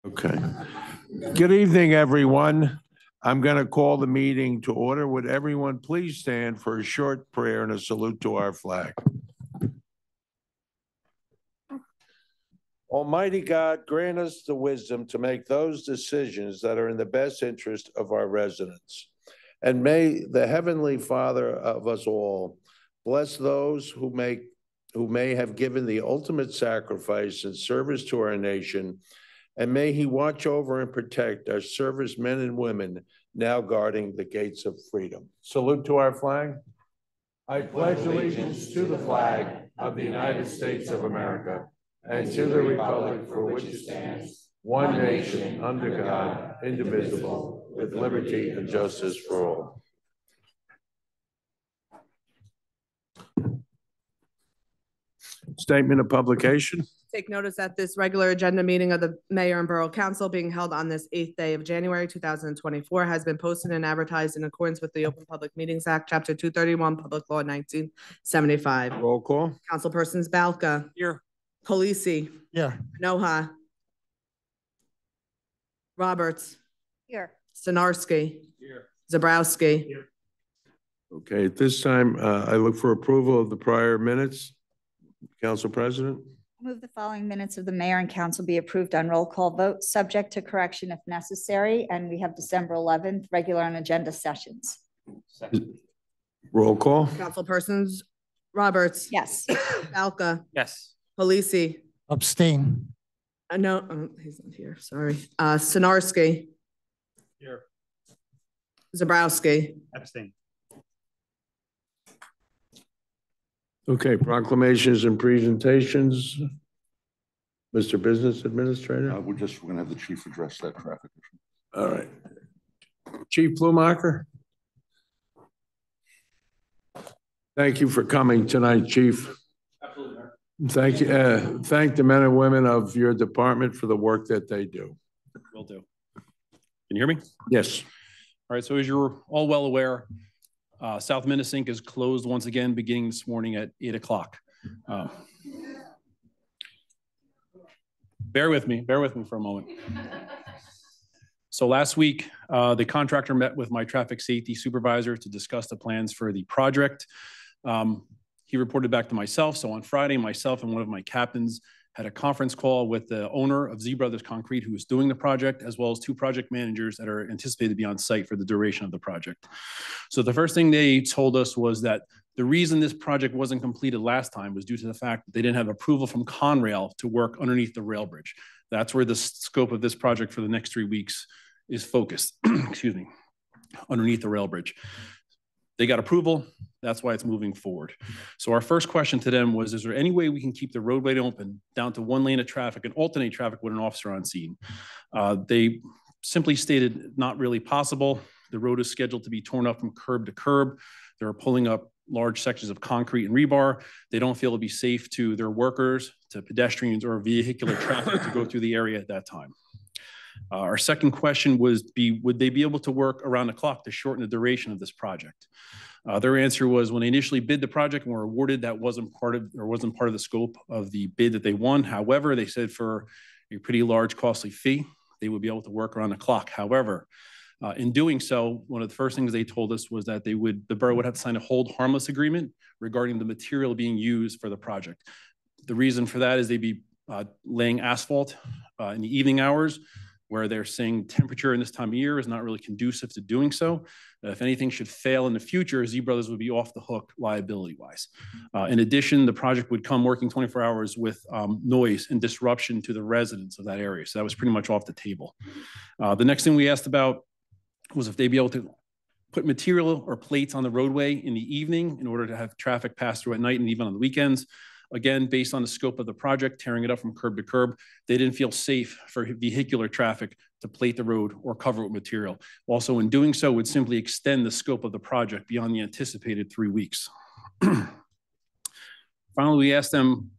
Okay. Good evening, everyone. I'm going to call the meeting to order. Would everyone please stand for a short prayer and a salute to our flag? Almighty God, grant us the wisdom to make those decisions that are in the best interest of our residents. And may the Heavenly Father of us all bless those who may have given the ultimate sacrifice in service to our nation, and may He watch over and protect our servicemen and women now guarding the gates of freedom. Salute to our flag. I pledge allegiance to the flag of the United States of America and to the republic for which it stands, one nation, under God, indivisible, with liberty and justice for all. Statement of publication. Take notice that this regular agenda meeting of the Mayor and Borough Council being held on this 8th day of January 2024 has been posted and advertised in accordance with the Open Public Meetings Act, Chapter 231, Public Law 1975. Roll call. Councilpersons Balca. Here. Polisi. Here. Noha. Roberts. Here. Stanarski. Here. Zabrowski. Here. Okay, at this time, I look for approval of the prior minutes. Council President. Move the following minutes of the mayor and council be approved on roll call vote, subject to correction if necessary. And we have December 11th, regular on agenda sessions. Second. Roll call. Councilpersons Roberts. Yes. Balca. Yes. Polisi. Abstain. No, he's not here. Sorry. Stanarski. Here. Zabrowski. Abstain. Okay, proclamations and presentations. Mr. Business Administrator. We're going to have the chief address that traffic issue. All right. Chief Blumacher. Thank you for coming tonight, Chief. Absolutely. Thank you. Thank the men and women of your department for the work that they do. Will do. Can you hear me? Yes. All right, so as you're all well aware, South Minnesink is closed once again beginning this morning at 8 o'clock. Bear with me for a moment. So last week, the contractor met with my traffic safety supervisor to discuss the plans for the project. He reported back to myself. So on Friday, myself and one of my captains had a conference call with the owner of Z Brothers Concrete, who is doing the project, as well as two project managers that are anticipated to be on site for the duration of the project. So the first thing they told us was that the reason this project wasn't completed last time was due to the fact that they didn't have approval from Conrail to work underneath the rail bridge. That's where the scope of this project for the next 3 weeks is focused, excuse me, underneath the rail bridge. They got approval. That's why it's moving forward. So our first question to them was, is there any way we can keep the roadway open down to one lane of traffic and alternate traffic with an officer on scene? They simply stated not really possible. The road is scheduled to be torn up from curb to curb. They're pulling up large sections of concrete and rebar. They don't feel it'll be safe to their workers, to pedestrians, or vehicular traffic to go through the area at that time. Our second question was, would they be able to work around the clock to shorten the duration of this project? Their answer was, when they initially bid the project and were awarded, that wasn't part of the scope of the bid that they won. However, they said for a pretty large, costly fee, they would be able to work around the clock. However, in doing so, one of the first things they told us was that the borough would have to sign a hold harmless agreement regarding the material being used for the project. The reason for that is they'd be laying asphalt in the evening hours, where they're saying temperature in this time of year is not really conducive to doing so. If anything should fail in the future, Z Brothers would be off the hook liability-wise. In addition, the project would come working 24 hours with noise and disruption to the residents of that area. So that was pretty much off the table. The next thing we asked about was if they'd be able to put material or plates on the roadway in the evening in order to have traffic pass through at night and even on the weekends. Again, based on the scope of the project, tearing it up from curb to curb, they didn't feel safe for vehicular traffic to plate the road or cover it with material. Also, in doing so, would simply extend the scope of the project beyond the anticipated 3 weeks. Finally, we asked them,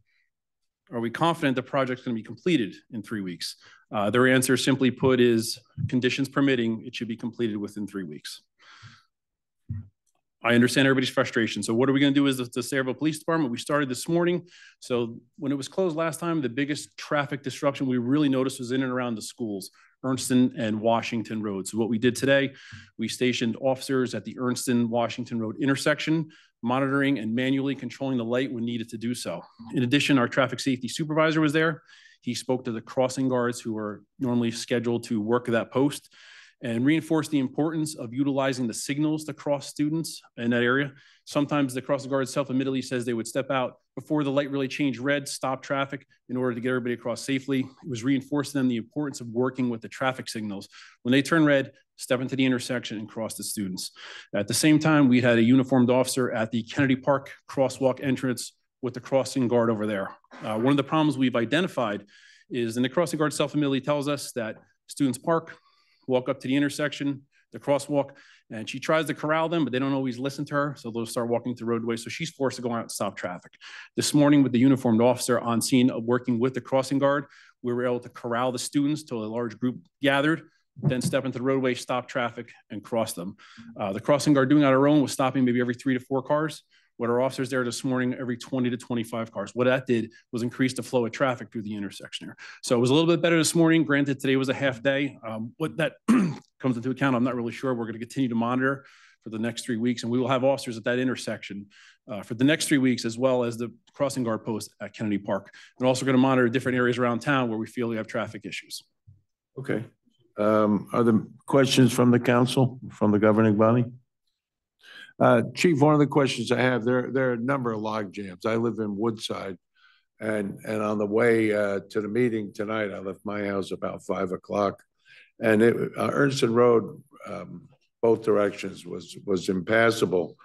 are we confident the project's going to be completed in 3 weeks? Their answer, simply put, is conditions permitting, it should be completed within 3 weeks. I understand everybody's frustration. So what are we going to do as the Sayreville Police Department? We started this morning. So when it was closed last time, the biggest traffic disruption we really noticed was in and around the schools, Ernston and Washington Road. So what we did today, we stationed officers at the Ernston-Washington Road intersection, monitoring and manually controlling the light when needed to do so. In addition, our traffic safety supervisor was there. He spoke to the crossing guards who are normally scheduled to work that post and reinforced the importance of utilizing the signals to cross students in that area. Sometimes the crossing guard self-admittedly says they would step out before the light really changed red, stop traffic in order to get everybody across safely. It was reinforcing them the importance of working with the traffic signals. When they turn red, step into the intersection and cross the students. At the same time, we had a uniformed officer at the Kennedy Park crosswalk entrance with the crossing guard over there. One of the problems we've identified is, and the crossing guard self-admittedly tells us that students park, walk up to the intersection, the crosswalk, and she tries to corral them, but they don't always listen to her, so they'll start walking to the roadway. So she's forced to go out and stop traffic. This morning, with the uniformed officer on scene working with the crossing guard, we were able to corral the students till a large group gathered, then step into the roadway, stop traffic, and cross them. The crossing guard doing on her own was stopping maybe every 3 to 4 cars. With our officers there this morning, every 20 to 25 cars. What that did was increase the flow of traffic through the intersection here. So it was a little bit better this morning. Granted, today was a half day. What that comes into account, I'm not really sure. We're going to continue to monitor for the next 3 weeks, and we will have officers at that intersection for the next 3 weeks, as well as the crossing guard post at Kennedy Park. We're also going to monitor different areas around town where we feel we have traffic issues. Okay. Are there questions from the council, from the governing body? Chief, one of the questions I have, there are a number of log jams. I live in Woodside, and on the way to the meeting tonight, I left my house about 5 o'clock, and Ernston Road, both directions was impassable.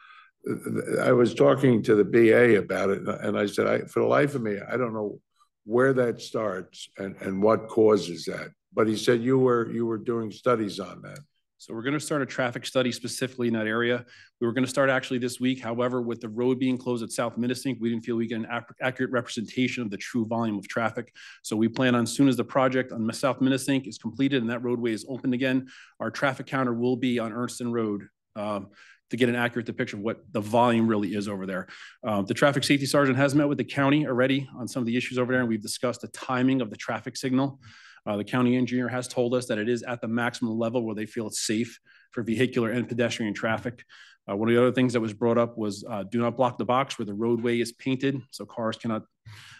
I was talking to the BA about it, and I said, for the life of me, I don't know where that starts and what causes that. But he said you were doing studies on that. So we're going to start a traffic study specifically in that area. We were going to start actually this week. However, with the road being closed at South Minisink, we didn't feel we get an accurate representation of the true volume of traffic. So we plan on, as soon as the project on South Minisink is completed and that roadway is opened again, our traffic counter will be on Ernston Road to get an accurate depiction of what the volume really is over there. The traffic safety sergeant has met with the county already on some of the issues over there, and we've discussed the timing of the traffic signal. The county engineer has told us that it is at the maximum level where they feel it's safe for vehicular and pedestrian traffic. One of the other things that was brought up was do not block the box where the roadway is painted, so cars cannot.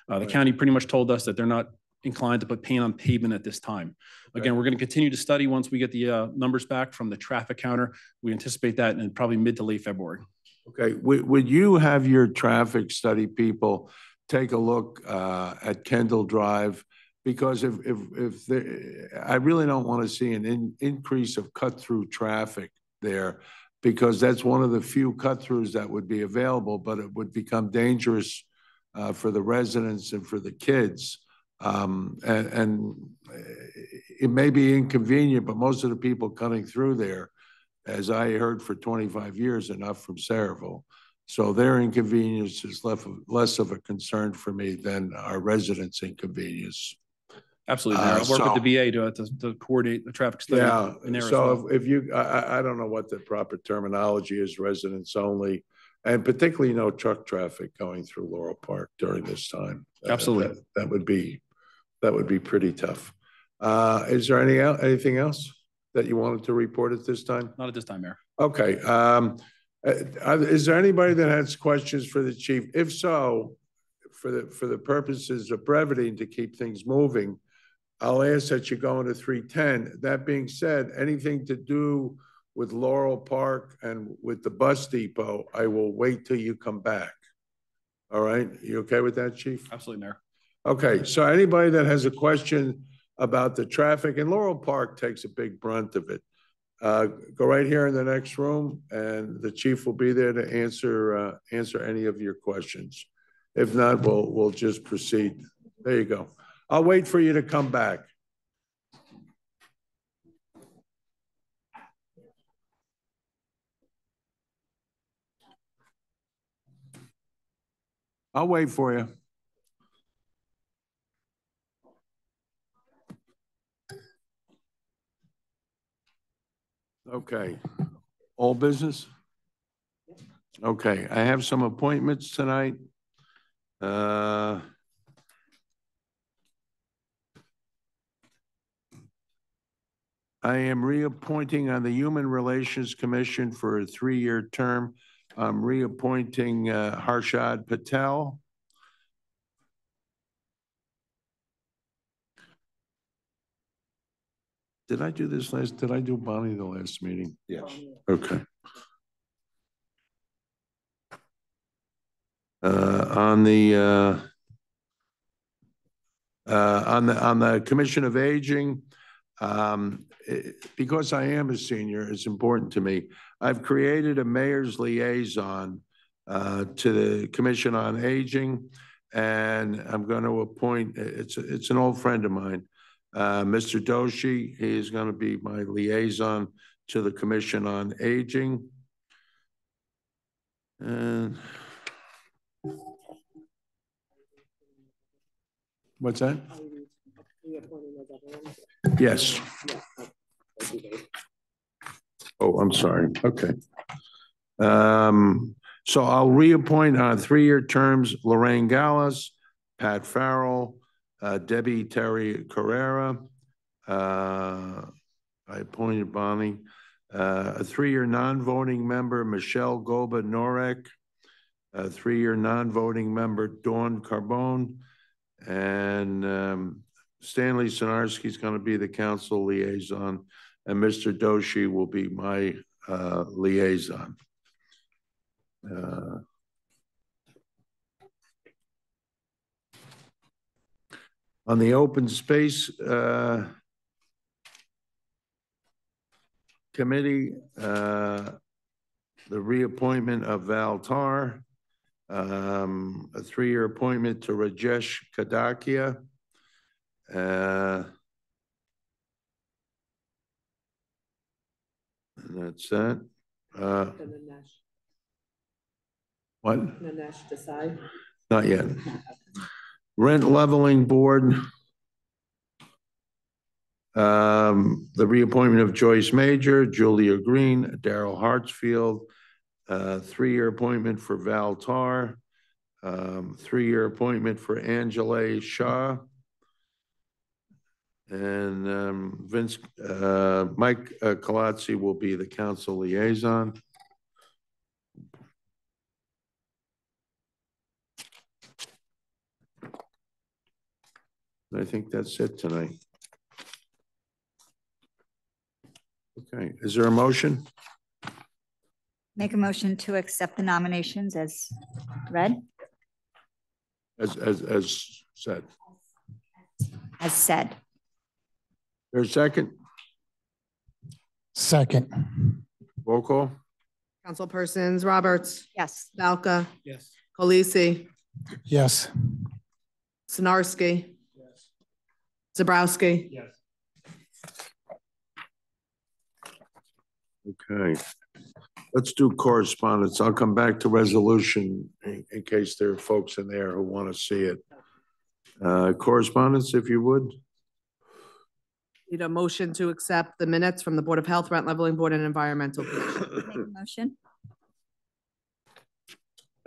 The county pretty much told us that they're not inclined to put paint on pavement at this time. Again, we're going to continue to study once we get the numbers back from the traffic counter. We anticipate that in probably mid to late February. Okay, would you have your traffic study people take a look at Kendall Drive? Because I really don't want to see an increase of cut-through traffic there, because that's one of the few cut-throughs that would be available, but it would become dangerous for the residents and for the kids. And it may be inconvenient, but most of the people cutting through there, as I heard for 25 years, are not from Sayreville. So their inconvenience is less of a concern for me than our residents' inconvenience. Absolutely, Mayor. I'll work with the VA to coordinate the traffic study. Yeah, in there so as well. if you, I don't know what the proper terminology is, residents only, and particularly no truck traffic going through Laurel Park during this time. Absolutely. That would be pretty tough. Is there anything else that you wanted to report at this time? Not at this time, Mayor. Okay. Is there anybody that has questions for the chief? If so, for the purposes of brevity and to keep things moving, I'll ask that you go into 310. That being said, anything to do with Laurel Park and with the bus depot, I will wait till you come back. All right? You okay with that, Chief? Absolutely, Mayor. Okay, so anybody that has a question about the traffic, and Laurel Park takes a big brunt of it, go right here in the next room, and the chief will be there to answer any of your questions. If not, we'll just proceed. There you go. I'll wait for you to come back. I'll wait for you. Okay. All business? Okay, I have some appointments tonight. I am reappointing on the Human Relations Commission for a 3-year term. I'm reappointing Harshad Patel. Did I do this last, did I do Bonnie the last meeting? Yes. Okay. On the Commission of Aging, because I am a senior, it's important to me. I've created a mayor's liaison to the Commission on Aging, and I'm going to appoint, it's an old friend of mine, Mr. Doshi. He is going to be my liaison to the Commission on Aging. And what's that? Yes. Oh, I'm sorry. Okay. So I'll reappoint on 3-year terms Lorraine Gallas, Pat Farrell, Debbie Terry Carrera. I appointed Bonnie. A 3-year non-voting member, Michelle Goba Norek. A 3-year non-voting member, Dawn Carbone. And Stanley Sinarski is going to be the council liaison, and Mr. Doshi will be my liaison. On the open space committee, the reappointment of Val Tar, a 3-year appointment to Rajesh Kadakia. And that's that. What? Nanesh Desai. Not yet. Rent leveling board. The reappointment of Joyce Major, Julia Green, Daryl Hartsfield, 3-year appointment for Val Tar, 3-year appointment for Angela Shaw, and Mike Colazzi will be the council liaison. I think that's it tonight. Okay, is there a motion? Make a motion to accept the nominations as read, As said. as said. There's a second? Second. Roll call? Councilpersons Roberts, Yes. Valka, Yes. Colisi, Yes. Sinarski, Zabrowski. Yes. Okay. Let's do correspondence. I'll come back to resolution in case there are folks in there who want to see it. Correspondence, if you would. Need a motion to accept the minutes from the Board of Health, Rent Leveling Board, and Environmental Commission. Make a motion.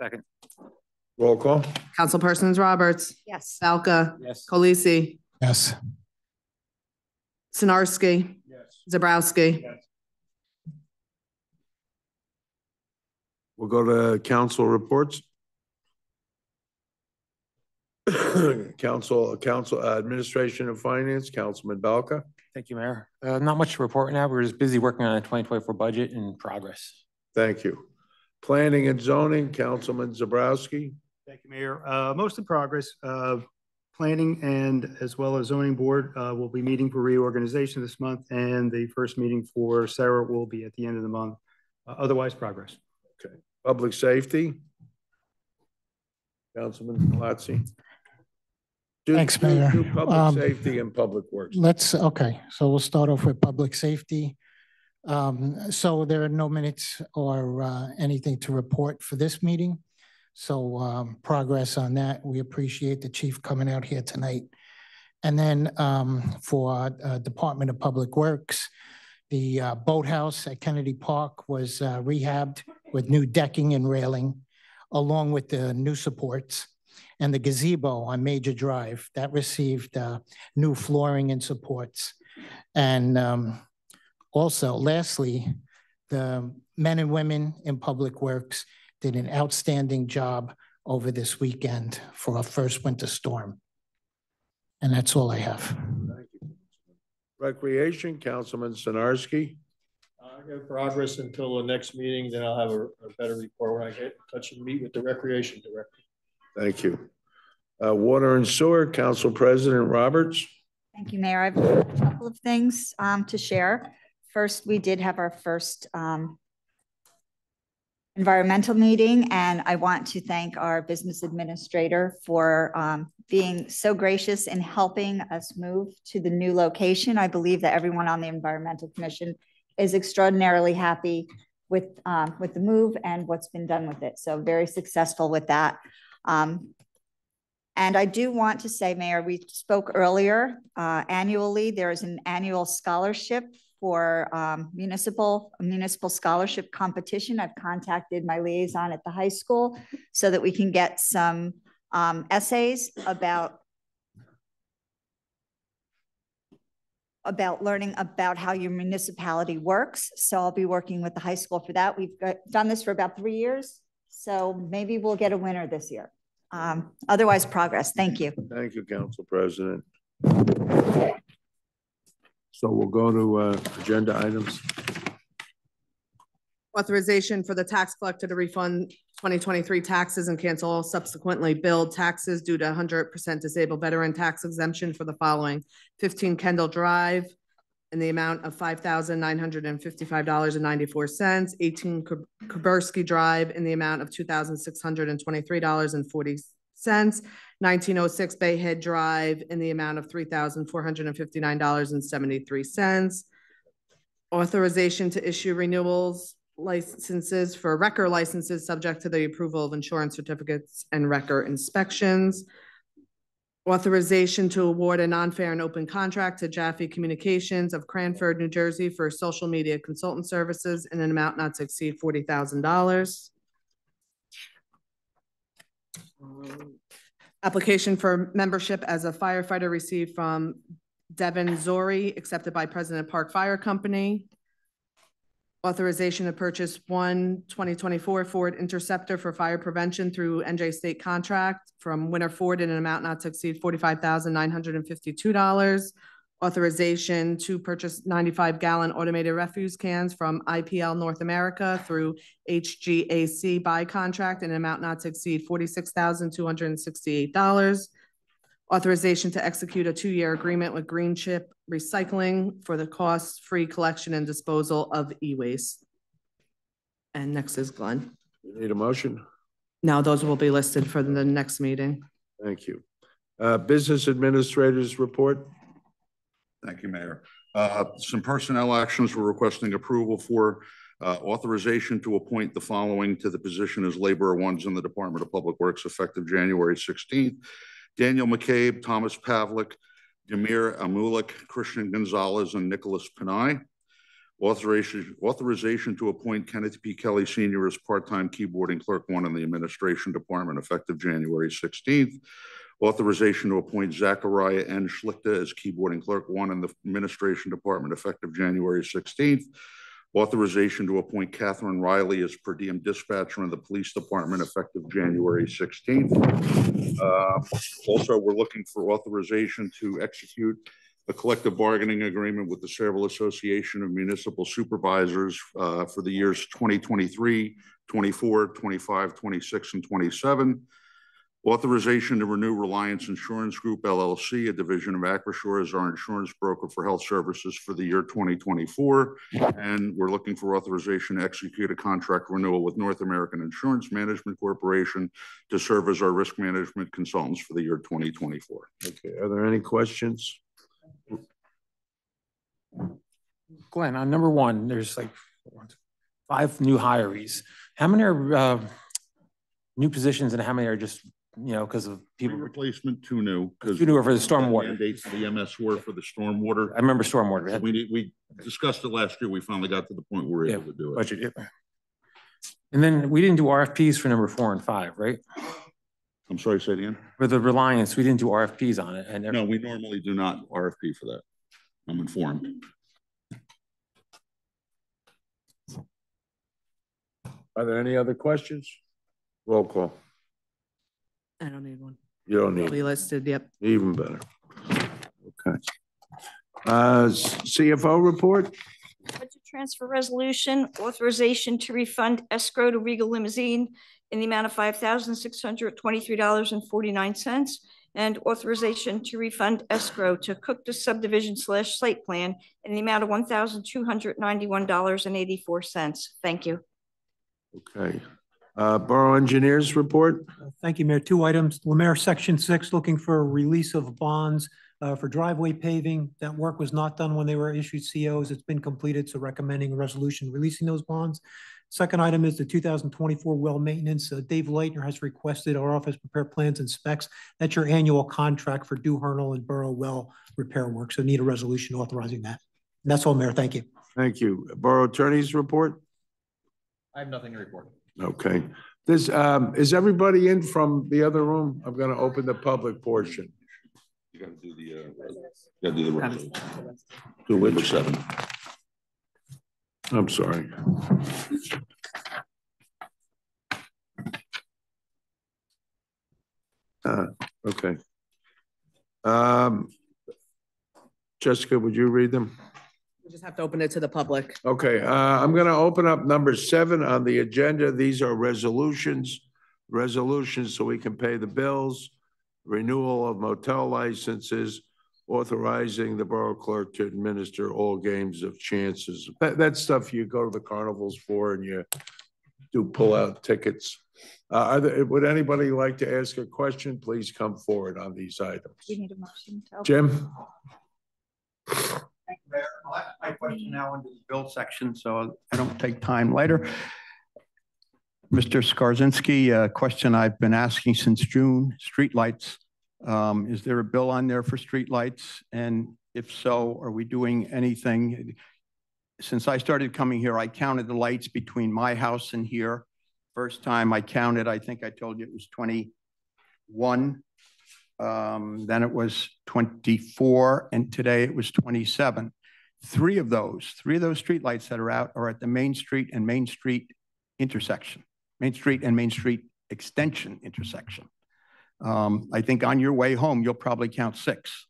Second. Roll call? Councilpersons Roberts, Yes. Valka, Yes. Colisi, Yes. Sinarski, Yes. Zabrowski. Yes. We'll go to council reports. Council Administration and Finance, Councilman Balka. Thank you, Mayor. Not much to report now. We're just busy working on a 2024 budget in progress. Thank you. Planning and Zoning, Councilman Zabrowski. Thank you, Mayor. Most in progress. Planning and as well as zoning board will be meeting for reorganization this month, and the first meeting for Sarah will be at the end of the month. Otherwise, progress. Okay. Public Safety. Councilman Palazzi. Thanks, Mayor. Do Public Safety and Public Works. Okay, so we'll start off with public safety. So there are no minutes or anything to report for this meeting. So progress on that. We appreciate the chief coming out here tonight. And then for Department of Public Works, the boathouse at Kennedy Park was rehabbed with new decking and railing, along with the new supports. And the gazebo on Major Drive, that received new flooring and supports. And also, lastly, the men and women in Public Works did an outstanding job over this weekend for our first winter storm. And that's all I have. Thank you. Recreation, Councilman Sinarski. I have progress until the next meeting, then I'll have a better report when I get in touch and meet with the recreation director. Thank you. Water and Sewer, Council President Roberts. Thank you, Mayor. I have a couple of things to share. First, we did have our first environmental meeting, and I want to thank our business administrator for being so gracious in helping us move to the new location. I believe that everyone on the Environmental Commission is extraordinarily happy with the move and what's been done with it. So very successful with that. And I do want to say, Mayor, we spoke earlier, annually, there is an annual scholarship for municipal scholarship competition. I've contacted my liaison at the high school so that we can get some essays about learning about how your municipality works. So I'll be working with the high school for that. We've done this for about 3 years. So maybe we'll get a winner this year. Otherwise, progress. Thank you. Thank you, Council President. So we'll go to agenda items. Authorization for the tax collector to refund 2023 taxes and cancel subsequently billed taxes due to 100% disabled veteran tax exemption for the following: 15 Kendall Drive in the amount of $5,955.94, 18 Kuberski Drive in the amount of $2,623.40, 1906 Bay Head Drive in the amount of $3,459.73. Authorization to issue renewals licenses for wrecker licenses subject to the approval of insurance certificates and wrecker inspections. Authorization to award a non-fair and open contract to Jaffe Communications of Cranford, New Jersey for social media consultant services in an amount not to exceed $40,000. Application for membership as a firefighter received from Devin Zori, accepted by President Park Fire Company. Authorization to purchase one 2024 Ford Interceptor for fire prevention through NJ State contract from Winter Ford in an amount not to exceed $45,952. Authorization to purchase 95-gallon automated refuse cans from IPL North America through HGAC by contract in an amount not to exceed $46,268. Authorization to execute a 2-year agreement with Green Chip Recycling for the cost-free collection and disposal of e-waste. And next is Glenn. You need a motion? No, those will be listed for the next meeting. Thank you. Business Administrators Report. Thank you, Mayor. Some personnel actions we're requesting approval for. Authorization to appoint the following to the position as laborer ones in the Department of Public Works effective January 16th. Daniel McCabe, Thomas Pavlik, Demir Amulik, Christian Gonzalez, and Nicholas Panay. Authorization to appoint Kenneth P. Kelly Sr. as part-time keyboarding clerk 1 in the Administration Department effective January 16th. Authorization to appoint Zachariah N. Schlichter as keyboarding clerk 1 in the Administration Department effective January 16th. Authorization to appoint Catherine Riley as per diem dispatcher in the Police Department effective January 16th. Also, we're looking for authorization to execute a collective bargaining agreement with the Sayreville Association of Municipal Supervisors for the years 2023, 24, 25, 26, and 27. Authorization to renew Reliance Insurance Group, LLC, a division of Acrisure, as our insurance broker for health services for the year 2024. And we're looking for authorization to execute a contract renewal with North American Insurance Management Corporation to serve as our risk management consultants for the year 2024. Okay, are there any questions? Glenn, on number 1, there's like 5 new hirees. How many are new positions and how many are just, because of people? Replacement, 2 new. 2 new are for the stormwater. Mandates for the MS were for the stormwater. I remember stormwater. We discussed it last year. We finally got to the point where we're able to do it. Budget, And then we didn't do RFPs for number 4 and 5, right? I'm sorry, say it again? For the Reliance, we didn't do RFPs on it. And No, we normally do not RFP for that. I'm informed. Are there any other questions? Roll call. I don't need one. You don't need We listed, yep. even better. Okay. CFO report? Budget transfer resolution, authorization to refund escrow to Regal Limousine in the amount of $5,623.49, and authorization to refund escrow to Cookta subdivision / site plan in the amount of $1,291.84. Thank you. Okay. Borough engineers report? Thank you, Mayor. 2 items. Lemaire Section 6, looking for a release of bonds for driveway paving. That work was not done when they were issued COs. It's been completed, so recommending a resolution releasing those bonds. Second item is the 2024 well maintenance. Dave Leitner has requested our office prepare plans and specs. That's your annual contract for Dew Hernal and Borough well repair work. So need a resolution authorizing that. And that's all, Mayor. Thank you. Thank you. Borough attorney's report? I have nothing to report. Okay. This, is everybody in from the other room? I'm going to open the public portion. You gotta do the resolution. Do Number 7. I'm sorry. Okay. Jessica, would you read them? We just have to open it to the public. Okay, I'm going to open up number 7 on the agenda. These are resolutions so we can pay the bills, renewal of motel licenses, authorizing the borough clerk to administer all games of chances. That's stuff you go to the carnivals for and you do pull out tickets. Would anybody like to ask a question? Please come forward on these items. You need a motion to open. Jim? Thank you, Mayor. My question now under the bill section, so I don't take time later. Mr. Skarzinski, a question I've been asking since June, streetlights. Is there a bill on there for streetlights? And if so, are we doing anything? Since I started coming here, I counted the lights between my house and here. First time I counted, I think I told you it was 21. Then it was 24, and today it was 27. 3 of those streetlights that are out are at the Main Street and Main Street intersection, Main Street and Main Street extension intersection. I think on your way home, you'll probably count 6.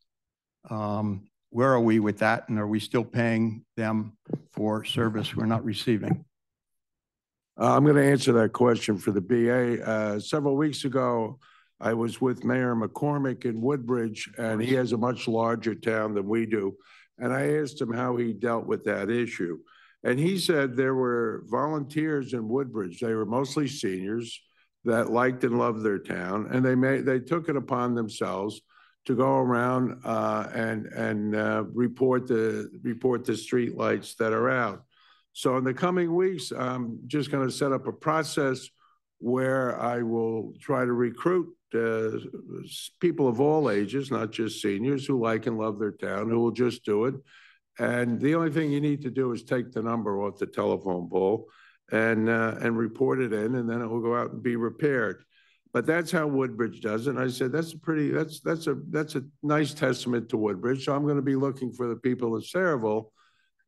Where are we with that? And are we still paying them for service we're not receiving? I'm going to answer that question for the BA. Several weeks ago, I was with Mayor McCormick in Woodbridge, and he has a much larger town than we do. And I asked him how he dealt with that issue. And he said there were volunteers in Woodbridge. They were mostly seniors that liked and loved their town. And they took it upon themselves to go around and report the street lights that are out. So in the coming weeks, I'm just going to set up a process where I will try to recruit people of all ages, not just seniors, who like and love their town, who will just do it. And the only thing you need to do is take the number off the telephone pole and report it in, and then it will go out and be repaired. But that's how Woodbridge does it. And I said, that's a nice testament to Woodbridge. So I'm going to be looking for the people of Saraville.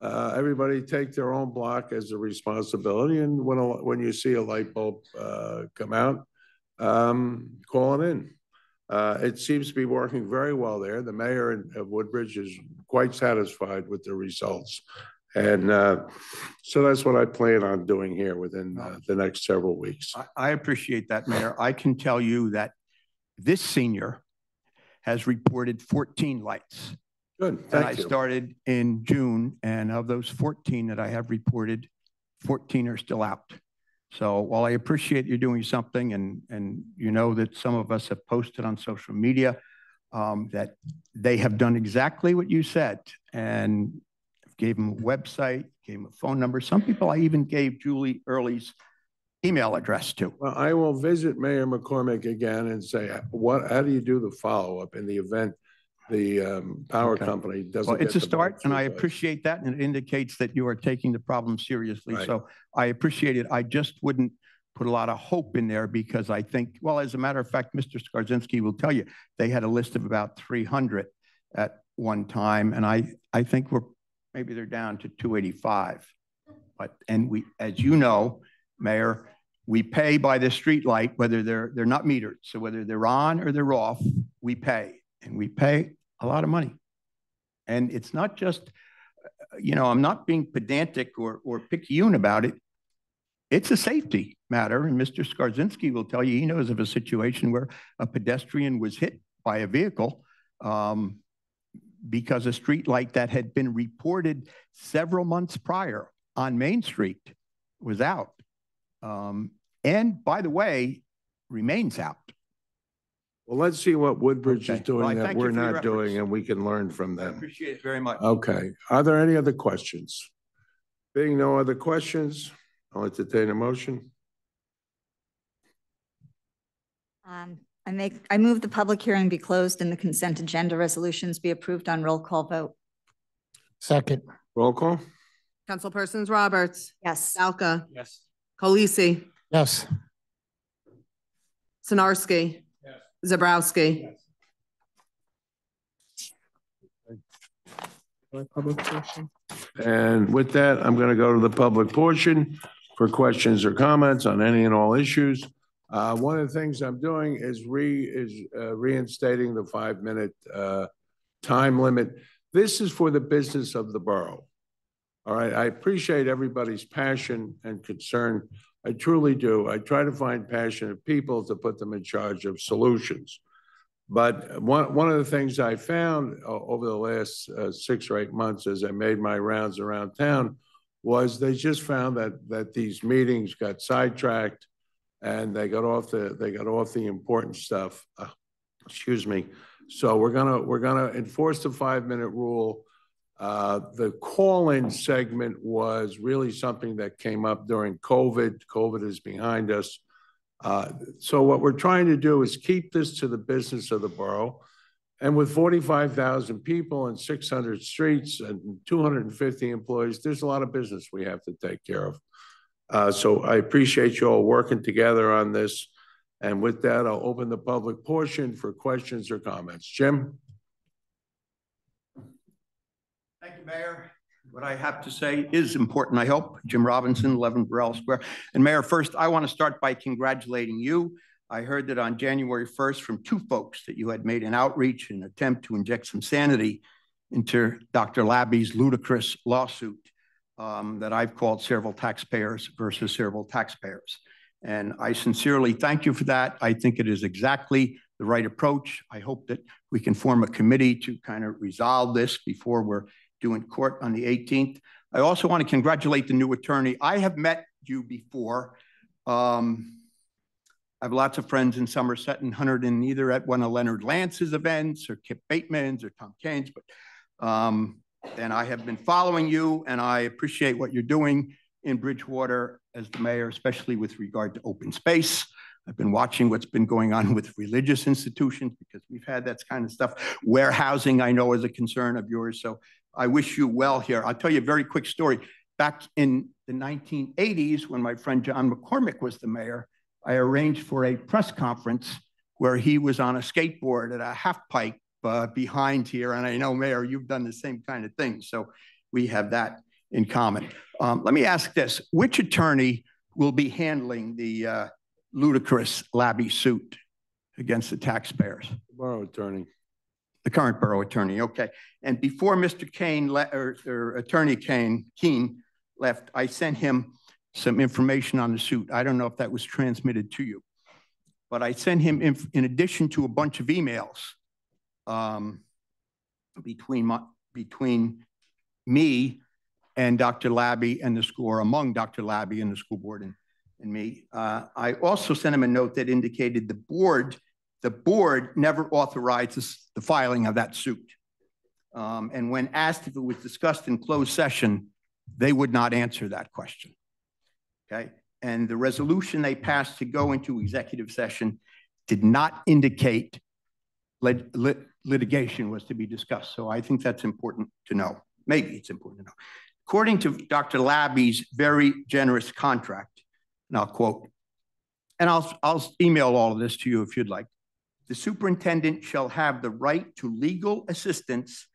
Everybody take their own block as a responsibility. And when you see a light bulb come out, call it in. It seems to be working very well there. The mayor of Woodbridge is quite satisfied with the results. And so that's what I plan on doing here within the next several weeks. I appreciate that, Mayor. I can tell you that this senior has reported 14 lights. Good, and thank I you. started in June, and of those 14 that I have reported, 14 are still out. So while I appreciate you doing something, and you know that some of us have posted on social media that they have done exactly what you said, and gave them a website, gave them a phone number. Some people I even gave Julie Early's email address to. Well, I will visit Mayor McCormick again and say, how do you do the follow-up in the event power Okay. company doesn't. Well, it's get a the money start, and I through us. appreciate that, and it indicates that you are taking the problem seriously. Right. So I appreciate it. I just wouldn't put a lot of hope in there because I think, well, as a matter of fact, Mr. Skarzinski will tell you, they had a list of about 300 at one time, and I think maybe they're down to 285. And we, as you know, Mayor, we pay by the street light, whether they're not metered. So whether they're on or they're off, we pay, and we pay a lot of money. And it's not just, I'm not being pedantic or picayune about it. It's a safety matter. And Mr. Skarzinski will tell you, he knows of a situation where a pedestrian was hit by a vehicle because a street light that had been reported several months prior on Main Street was out. And by the way, remains out. Well, let's see what Woodbridge is Okay. doing Well, I that thank you we're for your not doing, efforts. and we can learn from I them. appreciate it very much. Okay. Are there any other questions? Being no other questions, I'll entertain a motion. I move the public hearing be closed and the consent agenda resolutions be approved on roll call vote. Second. Roll call? Councilpersons Roberts, Yes. Balca, Yes. Colisi, Yes. Sinarski, Zabrowski. And with that, I'm going to go to the public portion for questions or comments on any and all issues. One of the things I'm doing is reinstating the 5-minute time limit. This is for the business of the borough. All right, I appreciate everybody's passion and concern. I truly do. I try to find passionate people to put them in charge of solutions. But one of the things I found over the last 6 or 8 months as I made my rounds around town was they just found that these meetings got sidetracked and they got off the important stuff. Excuse me. So we're gonna enforce the 5-minute rule. The call-in segment was really something that came up during COVID. COVID is behind us. So what we're trying to do is keep this to the business of the borough. And with 45,000 people and 600 streets and 250 employees, there's a lot of business we have to take care of. So I appreciate you all working together on this. And with that, I'll open the public portion for questions or comments. Jim? Thank you, Mayor. What I have to say is important, I hope. Jim Robinson, 11 Burrell Square. And Mayor, first, I want to start by congratulating you. I heard that on January 1st from 2 folks that you had made an outreach, an attempt to inject some sanity into Dr. Labby's ludicrous lawsuit that I've called Sayreville Taxpayers versus Sayreville Taxpayers. And I sincerely thank you for that. I think it is exactly the right approach. I hope that we can form a committee to kind of resolve this before we're due in court on the 18th. I also want to congratulate the new attorney. I have met you before. I have lots of friends in Somerset and Hunterdon, either at one of Leonard Lance's events or Kip Bateman's or Tom Kane's. But and I have been following you, and I appreciate what you're doing in Bridgewater as the mayor, especially with regard to open space. I've been watching what's been going on with religious institutions because we've had that kind of stuff. Warehousing, I know, is a concern of yours. So I wish you well here. I'll tell you a very quick story. Back in the 1980s, when my friend John McCormick was the mayor, I arranged for a press conference where he was on a skateboard at a half pipe behind here. And I know, Mayor, you've done the same kind of thing. So we have that in common. Let me ask this. Which attorney will be handling the ludicrous Labby suit against the taxpayers? The borough attorney. The current borough attorney, okay. And before Mr. Kane, or Attorney Keene left, I sent him some information on the suit. I don't know if that was transmitted to you, but I sent him, in addition to a bunch of emails between me and Dr. Labby and the school, or among Dr. Labby and the school board and me. I also sent him a note that indicated the board never authorizes the filing of that suit. And when asked if it was discussed in closed session, they would not answer that question, okay? And the resolution they passed to go into executive session did not indicate litigation was to be discussed. So I think that's important to know. Maybe it's important to know. According to Dr. Labby's very generous contract, and I'll quote, and I'll email all of this to you if you'd like. The superintendent shall have the right to legal assistance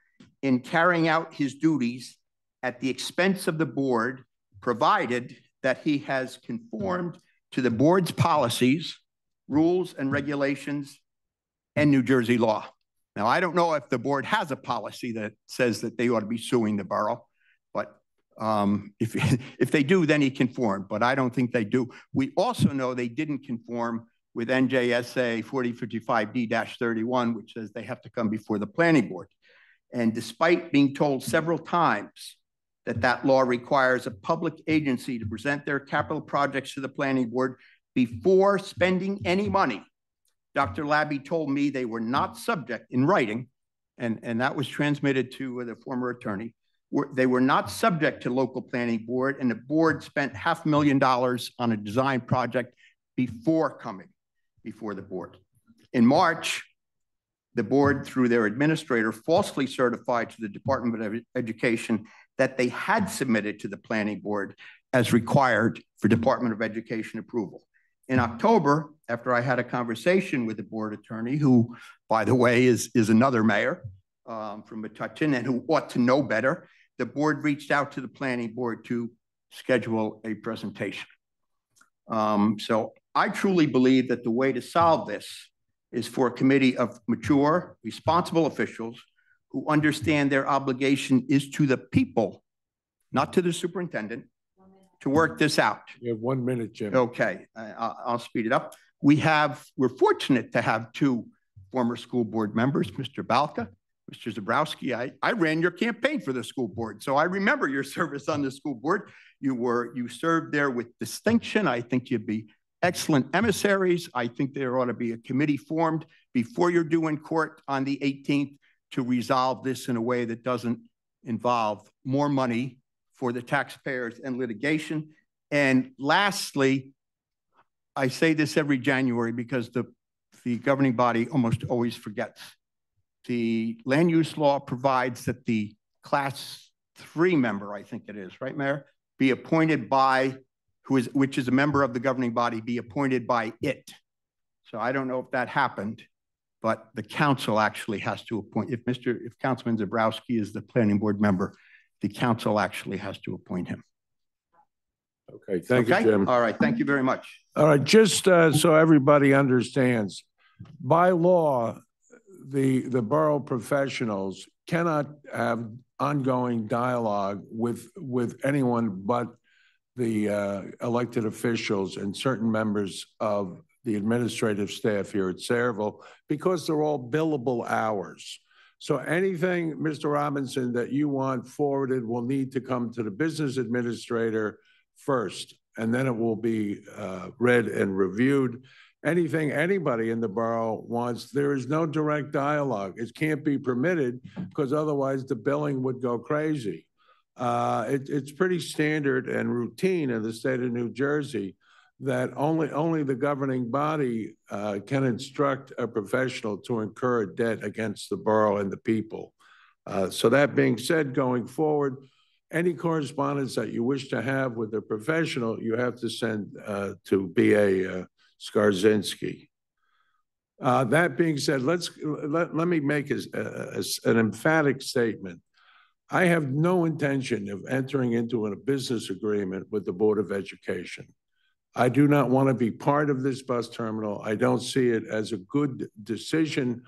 in carrying out his duties at the expense of the board, provided that he has conformed to the board's policies, rules, and regulations, and New Jersey law. Now, I don't know if the board has a policy that says that they ought to be suing the borough, but if they do, then he conformed, but I don't think they do. We also know they didn't conform with NJSA 4055D-31, which says they have to come before the planning board. And despite being told several times that that law requires a public agency to present their capital projects to the planning board before spending any money, Dr. Labby told me they were not subject in writing, and that was transmitted to the former attorney. They were not subject to local planning board, and the board spent $500,000 on a design project before coming before the board. In March, the board, through their administrator, falsely certified to the Department of Education that they had submitted to the planning board as required for Department of Education approval. In October, after I had a conversation with the board attorney, who, by the way, is another mayor from Metuchen and who ought to know better, the board reached out to the planning board to schedule a presentation. So I truly believe that the way to solve this is for a committee of mature, responsible officials who understand their obligation is to the people, not to the superintendent, to work this out. You have 1 minute, Jim. Okay, I'll speed it up. We're fortunate to have two former school board members, Mr. Balka, Mr. Zabrowski. I ran your campaign for the school board, so I remember your service on the school board. You served there with distinction. I think you'd be excellent emissaries. I think there ought to be a committee formed before you're due in court on the 18th to resolve this in a way that doesn't involve more money for the taxpayers and litigation. And lastly, I say this every January because the governing body almost always forgets. The land use law provides that the class 3 member, I think it is, right, Mayor, be appointed by, which is a member of the governing body, be appointed by it. So I don't know if that happened, but the council actually has to appoint. If Councilman Zabrowski is the planning board member, the council actually has to appoint him. Okay, thank you, Jim. All right, thank you very much. All right, just so everybody understands, by law, the borough professionals cannot have ongoing dialogue with anyone but the elected officials and certain members of the administrative staff here at Sayreville because they're all billable hours. So anything, Mr. Robinson, that you want forwarded will need to come to the business administrator first, and then it will be read and reviewed. Anything anybody in the borough wants, there is no direct dialogue. It can't be permitted because otherwise the billing would go crazy. It's pretty standard and routine in the state of New Jersey that only the governing body can instruct a professional to incur a debt against the borough and the people. So that being said, going forward, any correspondence that you wish to have with a professional, you have to send to B.A. Skarzinski. That being said, let me make an emphatic statement. I have no intention of entering into a business agreement with the Board of Education. I do not want to be part of this bus terminal. I don't see it as a good decision.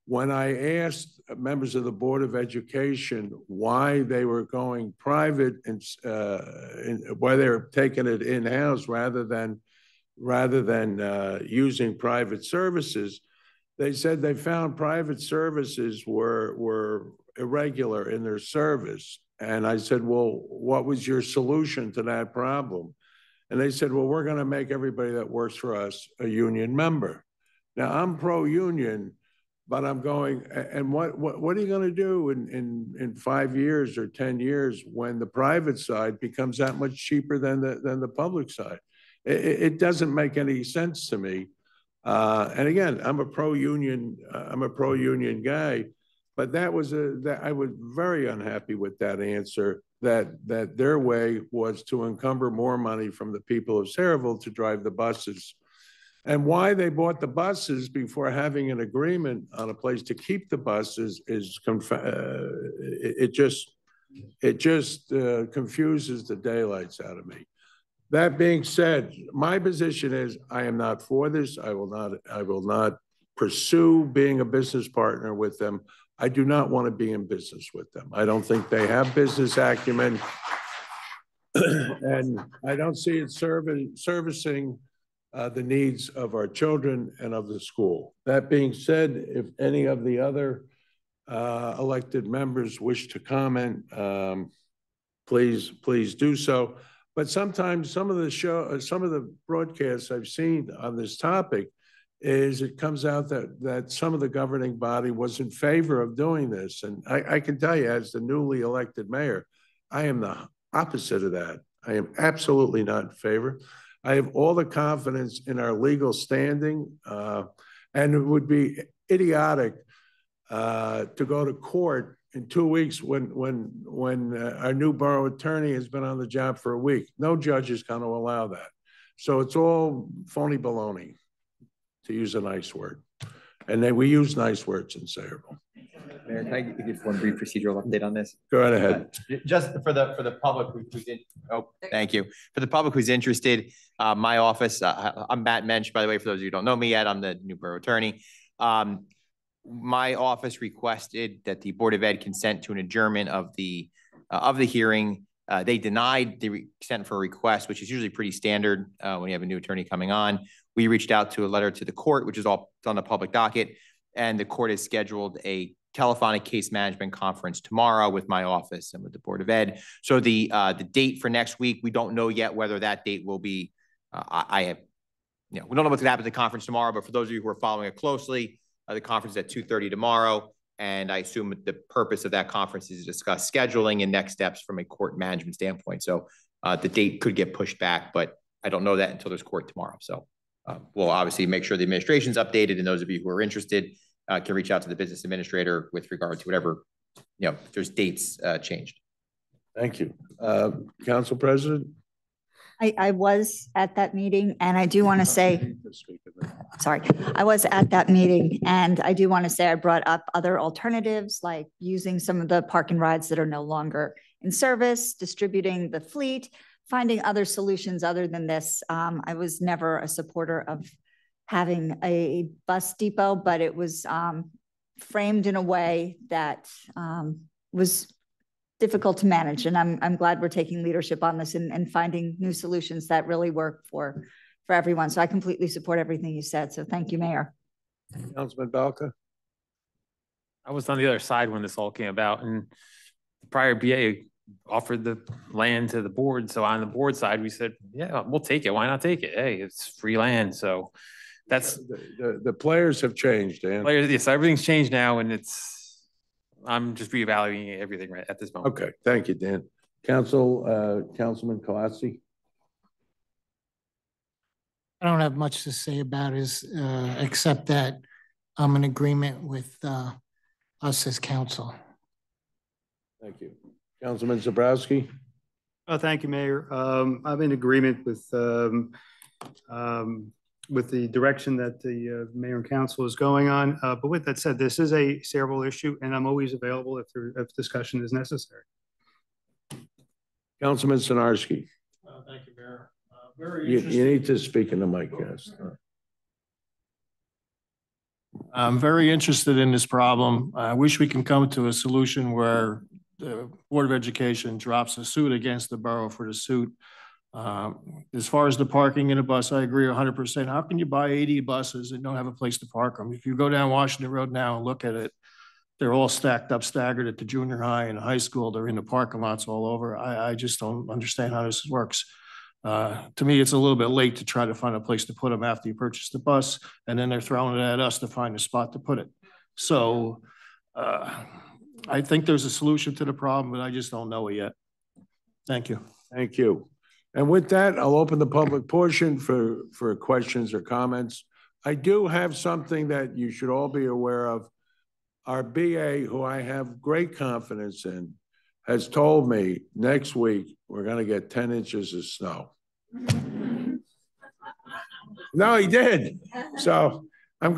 When I asked members of the Board of Education why they were going private and why they were taking it in-house rather than using private services, they said they found private services were irregular in their service. And I said, well, what was your solution to that problem? And they said, well, we're going to make everybody that works for us a union member. Now, I'm pro-union, but I'm going, and what are you going to do in 5 years or 10 years when the private side becomes that much cheaper than the public side? It doesn't make any sense to me. And again, I'm a pro-union guy, but that I was very unhappy with that answer, that their way was to encumber more money from the people of Sayreville to drive the buses. And why they bought the buses before having an agreement on a place to keep the buses is it just confuses the daylights out of me. That being said, my position is I am not for this. I will not pursue being a business partner with them. I do not want to be in business with them. I don't think they have business acumen, and I don't see it servicing the needs of our children and of the school. That being said, if any of the other elected members wish to comment, please do so. But sometimes some of the broadcasts I've seen on this topic is it comes out that some of the governing body was in favor of doing this. And I can tell you, as the newly elected mayor, I am the opposite of that. I am absolutely not in favor. I have all the confidence in our legal standing, and it would be idiotic to go to court in 2 weeks when our new borough attorney has been on the job for a week. No judge is going to allow that. So it's all phony baloney, to use a nice word. And we use nice words in Sayreville. Mayor, can I give one brief procedural update on this? Go right ahead. Just for the public who's in, thank you. For the public who's interested, my office, I'm Matt Mensch, by the way, for those of you who don't know me yet, I'm the new borough attorney. My office requested that the Board of Ed consent to an adjournment of the hearing. They denied the consent for a request, which is usually pretty standard when you have a new attorney coming on. We reached out to a letter to the court, which is all on the public docket, and the court has scheduled a telephonic case management conference tomorrow with my office and with the Board of Ed. So the date for next week, we don't know yet whether that date will be. We don't know what's going to happen at the conference tomorrow. But for those of you who are following it closely, the conference is at 2:30 tomorrow, and I assume the purpose of that conference is to discuss scheduling and next steps from a court management standpoint. So the date could get pushed back, but I don't know that until there's court tomorrow. So we'll obviously make sure the administration's updated, and those of you who are interested can reach out to the business administrator with regard to whatever, if there's dates changed. Thank you. Council President? I was at that meeting, and I do want to say, sorry, I was at that meeting, and I do want to say I brought up other alternatives, like using some of the park and rides that are no longer in service, distributing the fleet, finding other solutions other than this. I was never a supporter of having a bus depot, but it was framed in a way that was difficult to manage. And I'm glad we're taking leadership on this and finding new solutions that really work for everyone. So I completely support everything you said. So thank you, Mayor. Councilman Balka? I was on the other side when this all came about, and the prior BA offered the land to the board. So on the board side, we said, yeah, we'll take it. Why not take it? Hey, it's free land. So that's the players have changed, Dan. Yes, everything's changed now, and I'm just reevaluating everything right at this moment. Okay, thank you, Dan. Councilman Colazzi? I don't have much to say about it, except that I'm in agreement with us as council. Thank you. Councilman Zebrowski? Thank you, Mayor. I'm in agreement with the direction that the mayor and council is going on. But with that said, this is a Sayreville issue, and I'm always available if discussion is necessary. Councilman Sinarski? Thank you, Mayor. Very you need to speak in the mic, yes. I'm very interested in this problem. I wish we can come to a solution where the Board of Education drops a suit against the borough for the suit. As far as the parking in a bus, I agree 100%. How can you buy 80 buses and don't have a place to park them? If you go down Washington Road now and look at it, they're all stacked up, staggered at the junior high and high school. They're in the parking lots all over. I just don't understand how this works. To me, it's a little bit late to try to find a place to put them after you purchase the bus, and then they're throwing it at us to find a spot to put it. So I think there's a solution to the problem, but I just don't know it yet. Thank you. Thank you. And with that, I'll open the public portion for questions or comments. I do have something that you should all be aware of. Our BA, who I have great confidence in, has told me next week we're going to get 10 inches of snow. No, he did. So That's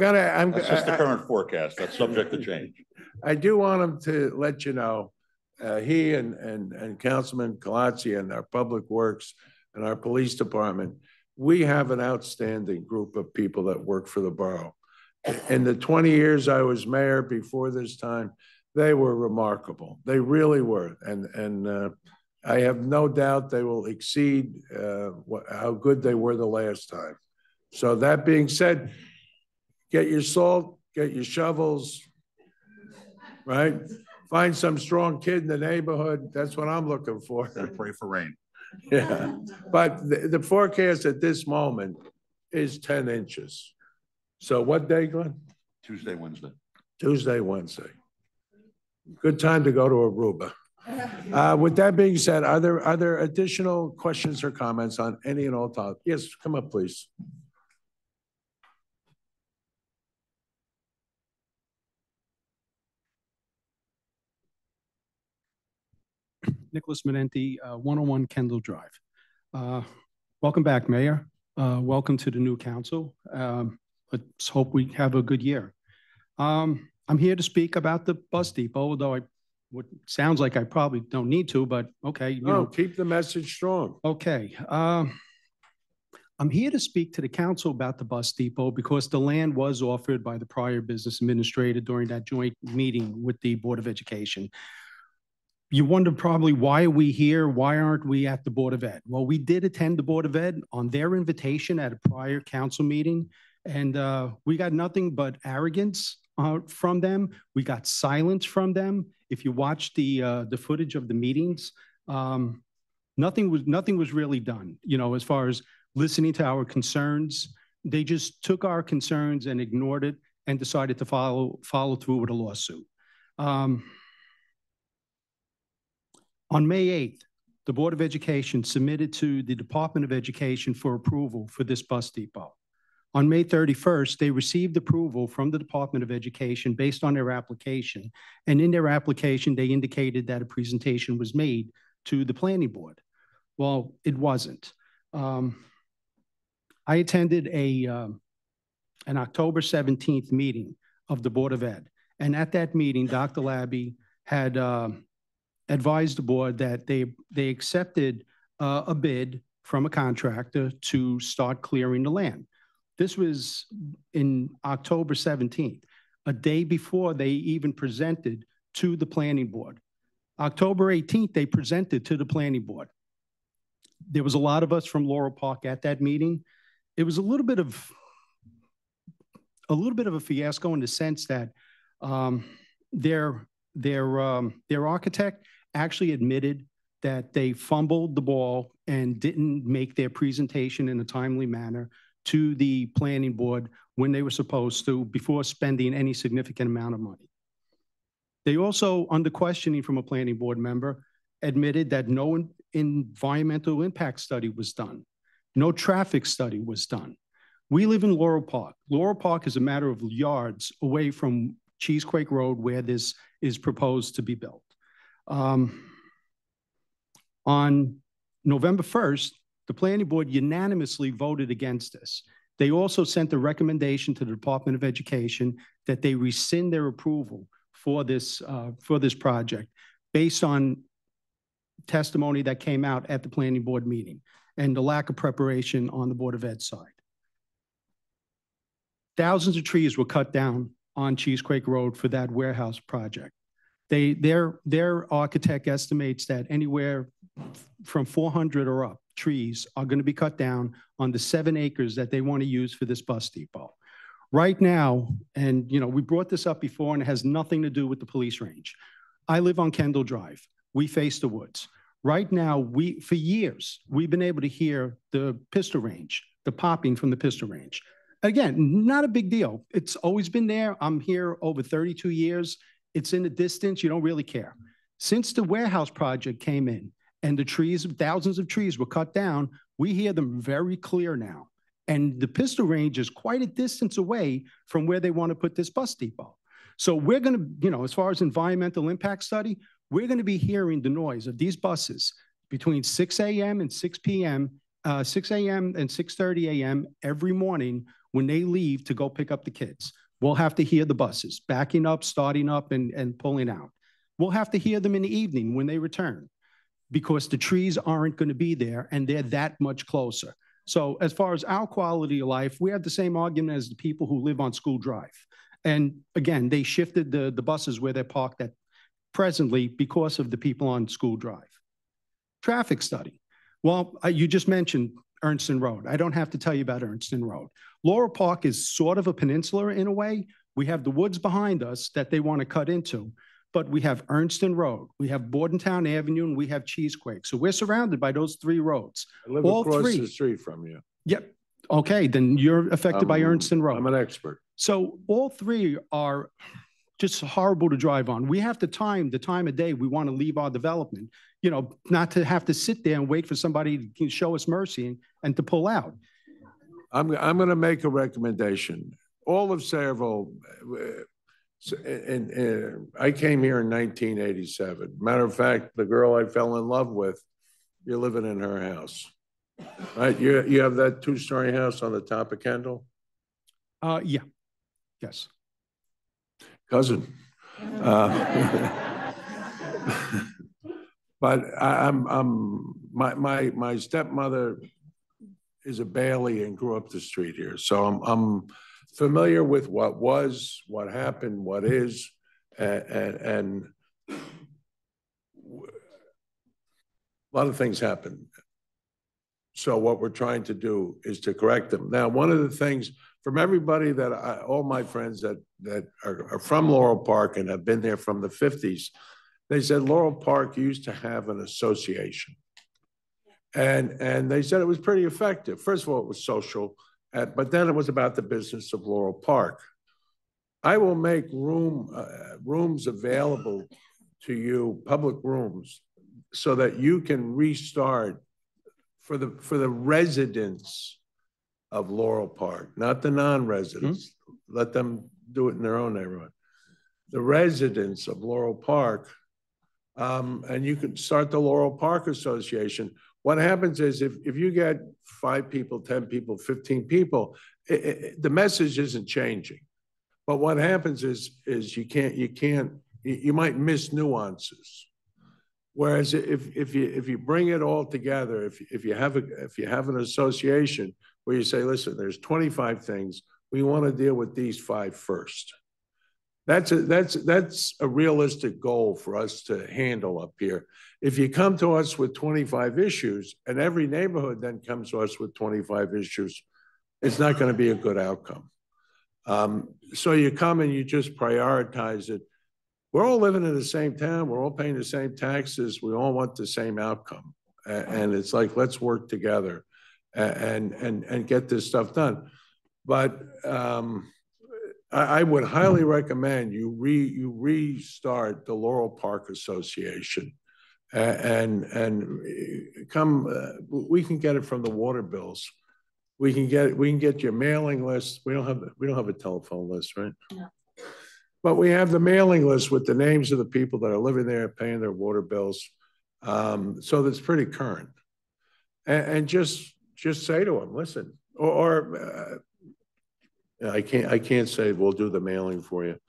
just the current forecast. That's subject to change. I do want him to let you know, he and Councilman Colazzi and our Public Works and our police department, we have an outstanding group of people that work for the borough. In the 20 years I was mayor before this time, they were remarkable. They really were. And I have no doubt they will exceed how good they were the last time. So that being said, get your salt, get your shovels, right? Find some strong kid in the neighborhood. That's what I'm looking for. And pray for rain. Yeah, but the forecast at this moment is 10 inches. So what day, Glenn? Tuesday, Wednesday. Tuesday, Wednesday. Good time to go to Aruba. With that being said, are there additional questions or comments on any and all topics? Yes, come up, please. Nicholas Menenti, 101 Kendall Drive. Welcome back, Mayor. Welcome to the new council. Let's hope we have a good year. I'm here to speak about the bus depot, although sounds like I probably don't need to, but okay. No, keep the message strong. Okay. I'm here to speak to the council about the bus depot because the land was offered by the prior business administrator during that joint meeting with the Board of Education. You wonder probably, why are we here? Why aren't we at the Board of Ed? Well, we did attend the Board of Ed on their invitation at a prior council meeting, and we got nothing but arrogance from them. We got silence from them. If you watch the footage of the meetings, nothing was really done, as far as listening to our concerns. They just took our concerns and ignored it and decided to follow through with a lawsuit. On May 8th, the Board of Education submitted to the Department of Education for approval for this bus depot. On May 31st, they received approval from the Department of Education based on their application. And in their application, they indicated that a presentation was made to the Planning Board. Well, it wasn't. I attended an October 17th meeting of the Board of Ed. And at that meeting, Dr. Labby had advised the board that they accepted a bid from a contractor to start clearing the land. This was in October 17th, a day before they even presented to the planning board. October 18th, they presented to the planning board. There was a lot of us from Laurel Park at that meeting. It was a little bit of a fiasco in the sense that their architect actually admitted that they fumbled the ball and didn't make their presentation in a timely manner to the planning board when they were supposed to before spending any significant amount of money. They also, under questioning from a planning board member, admitted that no environmental impact study was done. No traffic study was done. We live in Laurel Park. Laurel Park is a matter of yards away from Cheesequake Road where this is proposed to be built. On November 1st, the planning board unanimously voted against this. They also sent a recommendation to the Department of Education that they rescind their approval for this project based on testimony that came out at the planning board meeting and the lack of preparation on the Board of Ed side. Thousands of trees were cut down on Cheesequake Road for that warehouse project. Their architect estimates that anywhere from 400 or up trees are going to be cut down on the 7 acres that they want to use for this bus depot. Right now, and we brought this up before and it has nothing to do with the police range. I live on Kendall Drive. We face the woods. Right now, for years, we've been able to hear the pistol range, the popping from the pistol range. Again, not a big deal. It's always been there. I'm here over 32 years. It's in the distance. You don't really care. Since the warehouse project came in and the trees, thousands of trees were cut down, we hear them very clear now. And the pistol range is quite a distance away from where they want to put this bus depot. So we're going to, you know, as far as environmental impact study, we're going to be hearing the noise of these buses between 6 a.m. and 6 p.m., 6 a.m. and 6:30 a.m. every morning when they leave to go pick up the kids. We'll have to hear the buses backing up, starting up, and pulling out. We'll have to hear them in the evening when they return because the trees aren't going to be there and they're that much closer. So as far as our quality of life, we have the same argument as the people who live on School Drive. And again, they shifted the buses where they're parked at presently because of the people on School Drive. Traffic study. Well, you just mentioned Ernston Road. I don't have to tell you about Ernston Road. Laurel Park is sort of a peninsula in a way. We have the woods behind us that they want to cut into, but we have Ernston Road, we have Bordentown Avenue, and we have Cheesequake. So we're surrounded by those three roads. I live All across three. the street from you. Yep. Okay, then you're affected by Ernston Road. I'm an expert. So all three are just horrible to drive on. We have the time of day we want to leave our development, you know, not to have to sit there and wait for somebody to show us mercy and to pull out. I'm going to make a recommendation. All of Sayreville, and I came here in 1987. Matter of fact, the girl I fell in love with, you're living in her house, right? You have that two-story house on the top of Kendall? Yeah, yes. Cousin. But my stepmother is a Bailey and grew up the street here. So I'm familiar with what was, what happened, what is, and a lot of things happen. So what we're trying to do is to correct them. Now, one of the things from everybody that all my friends that are from Laurel Park and have been there from the 50s, they said Laurel Park used to have an association. And they said it was pretty effective. First of all, it was social, but then it was about the business of Laurel Park. I will make rooms available to you, public rooms, so that you can restart for the residents of Laurel Park, not the non-residents. Let them do it in their own neighborhood. The residents of Laurel Park, and you can start the Laurel Park Association. What happens is if you get 5 people, 10 people, 15 people, the message isn't changing. But what happens is you might miss nuances. Whereas if you bring it all together, if you have an association where you say, listen, there's 25 things, we want to deal with these 5 first. That's a realistic goal for us to handle up here. If you come to us with 25 issues and every neighborhood then comes to us with 25 issues, it's not going to be a good outcome. So you come and you just prioritize it. We're all living in the same town. We're all paying the same taxes. We all want the same outcome. And it's like, let's work together and get this stuff done. But I would highly recommend you restart the Laurel Park Association and come. We can get it from the water bills. We can get your mailing list. We don't have a telephone list, right? No. But we have the mailing list with the names of the people that are living there, paying their water bills. So that's pretty current. And just say to them, listen, I can't say we'll do the mailing for you.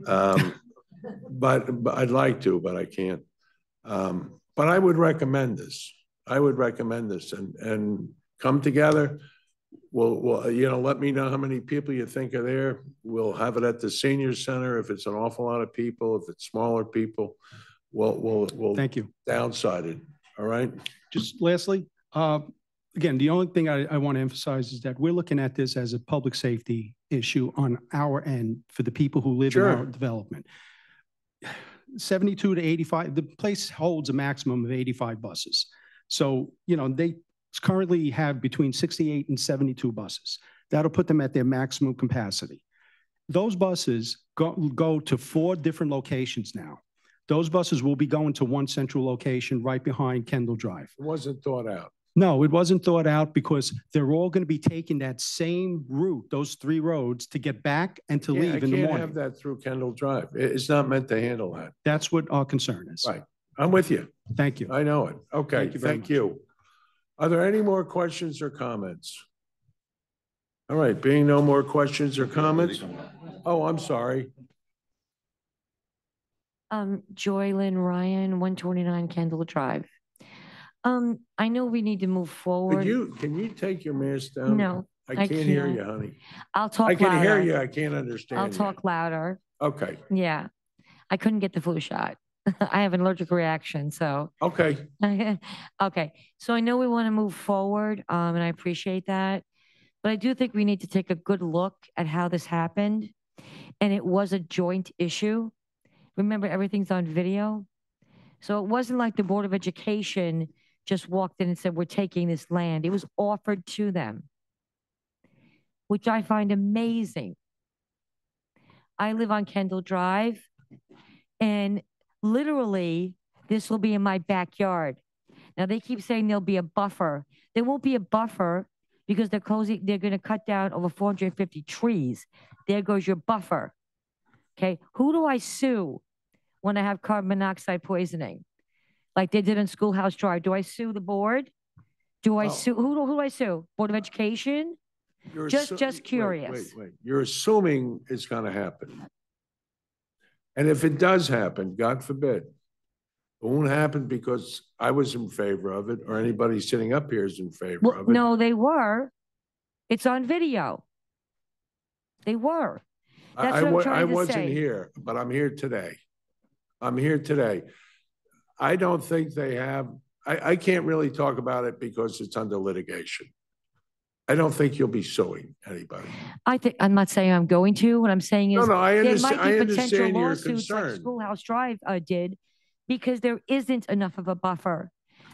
But I'd like to, but I can't. But I would recommend this. I would recommend this and come together. Well, let me know how many people you think are there. We'll have it at the senior center. If it's an awful lot of people, if it's smaller people, we'll Thank you. Downside it. All right. Just lastly, again, the only thing I want to emphasize is that we're looking at this as a public safety issue on our end for the people who live in our development. 72 to 85, the place holds a maximum of 85 buses. So, they currently have between 68 and 72 buses. That'll put them at their maximum capacity. Those buses go to 4 different locations now. Those buses will be going to one central location right behind Kendall Drive. It wasn't thought out. No, it wasn't thought out because they're all going to be taking that same route, those 3 roads, to get back and to Yeah, leave in the I can't morning. have that through Kendall Drive. It's not meant to handle that. That's what our concern is. Right. I'm with you. Thank you. I know it. Okay, Thank you very thank much. you. Are there any more questions or comments? All right, being no more questions or comments? Oh, I'm sorry. Joy Lynn Ryan, 129 Kendall Drive. I know we need to move forward. Can you take your mask down? No, I I can't hear can't. you, honey. I'll talk I can hear louder. you. I can't understand I'll you. talk louder. Okay, Yeah. I couldn't get the flu shot. I have an allergic reaction, so. okay. Okay, so I know we want to move forward, and I appreciate that. But I do think we need to take a good look at how this happened. And it was a joint issue. Remember, everything's on video. So it wasn't like the Board of Education just walked in and said, we're taking this land. It was offered to them, which I find amazing. I live on Kendall Drive, and literally, this will be in my backyard. Now, they keep saying there'll be a buffer. There won't be a buffer because they're going to cut down over 450 trees. There goes your buffer. Okay, who do I sue when I have carbon monoxide poisoning? Like they did in Schoolhouse Drive. Do I sue the board? Do I sue, who do I sue? Board of Education? Just curious. Wait. You're assuming it's gonna happen. And if it does happen, God forbid, it won't happen because I was in favor of it or anybody sitting up here is in favor of it. No, they were. It's on video. They were. That's what I'm trying to wasn't say. here, but I'm here today. I'm here today. I don't think they have, I can't really talk about it because it's under litigation. I don't think you'll be suing anybody. I'm not saying I'm going to. What I'm saying is No, I there understand, might be I potential understand your lawsuits like concern. Schoolhouse Drive did because there isn't enough of a buffer.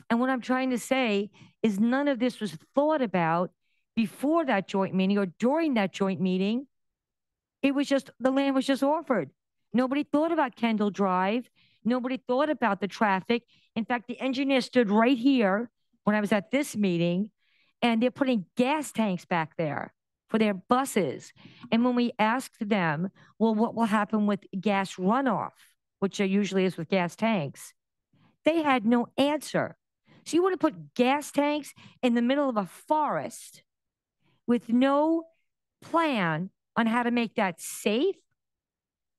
And what I'm trying to say is none of this was thought about before that joint meeting or during that joint meeting. It was just, the land was just offered. Nobody thought about Kendall Drive. Nobody thought about the traffic. In fact, the engineer stood right here when I was at this meeting, and they're putting gas tanks back there for their buses. And when we asked them, well, what will happen with gas runoff, which usually is with gas tanks, they had no answer. So you want to put gas tanks in the middle of a forest with no plan on how to make that safe?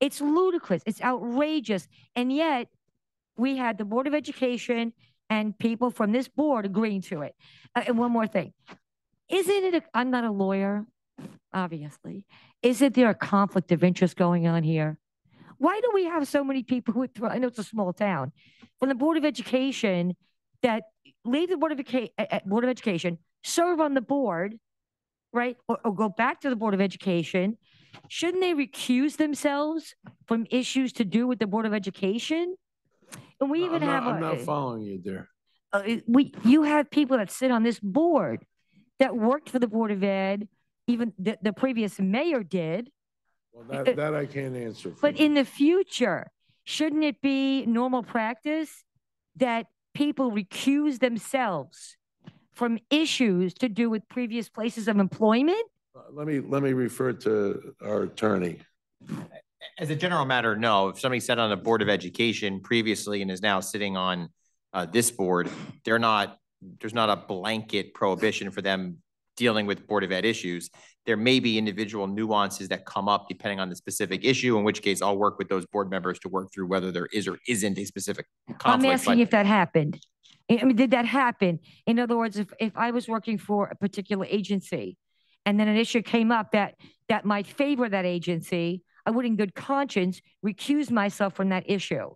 It's ludicrous. It's outrageous. And yet we had the Board of Education and people from this board agreeing to it. And one more thing. Isn't it, I'm not a lawyer, obviously. Isn't there a conflict of interest going on here? Why do we have so many people who, I know it's a small town, from the Board of Education that leave the Board of Education, serve on the board, right? Or go back to the Board of Education. Shouldn't they recuse themselves from issues to do with the Board of Education? And we even have I'm not following you there. You have people that sit on this board that worked for the Board of Ed, even the previous mayor did. Well, that I can't answer for. But in the future, shouldn't it be normal practice that people recuse themselves from issues to do with previous places of employment? Let me refer to our attorney. As a general matter, no. If somebody sat on the Board of Education previously and is now sitting on this board, there's not a blanket prohibition for them dealing with Board of Ed issues. There may be individual nuances that come up depending on the specific issue, in which case I'll work with those board members to work through whether there is or isn't a specific conflict. I'm asking if that happened. I mean, did that happen? In other words, if I was working for a particular agency and then an issue came up that might favor that agency, I would in good conscience recuse myself from that issue,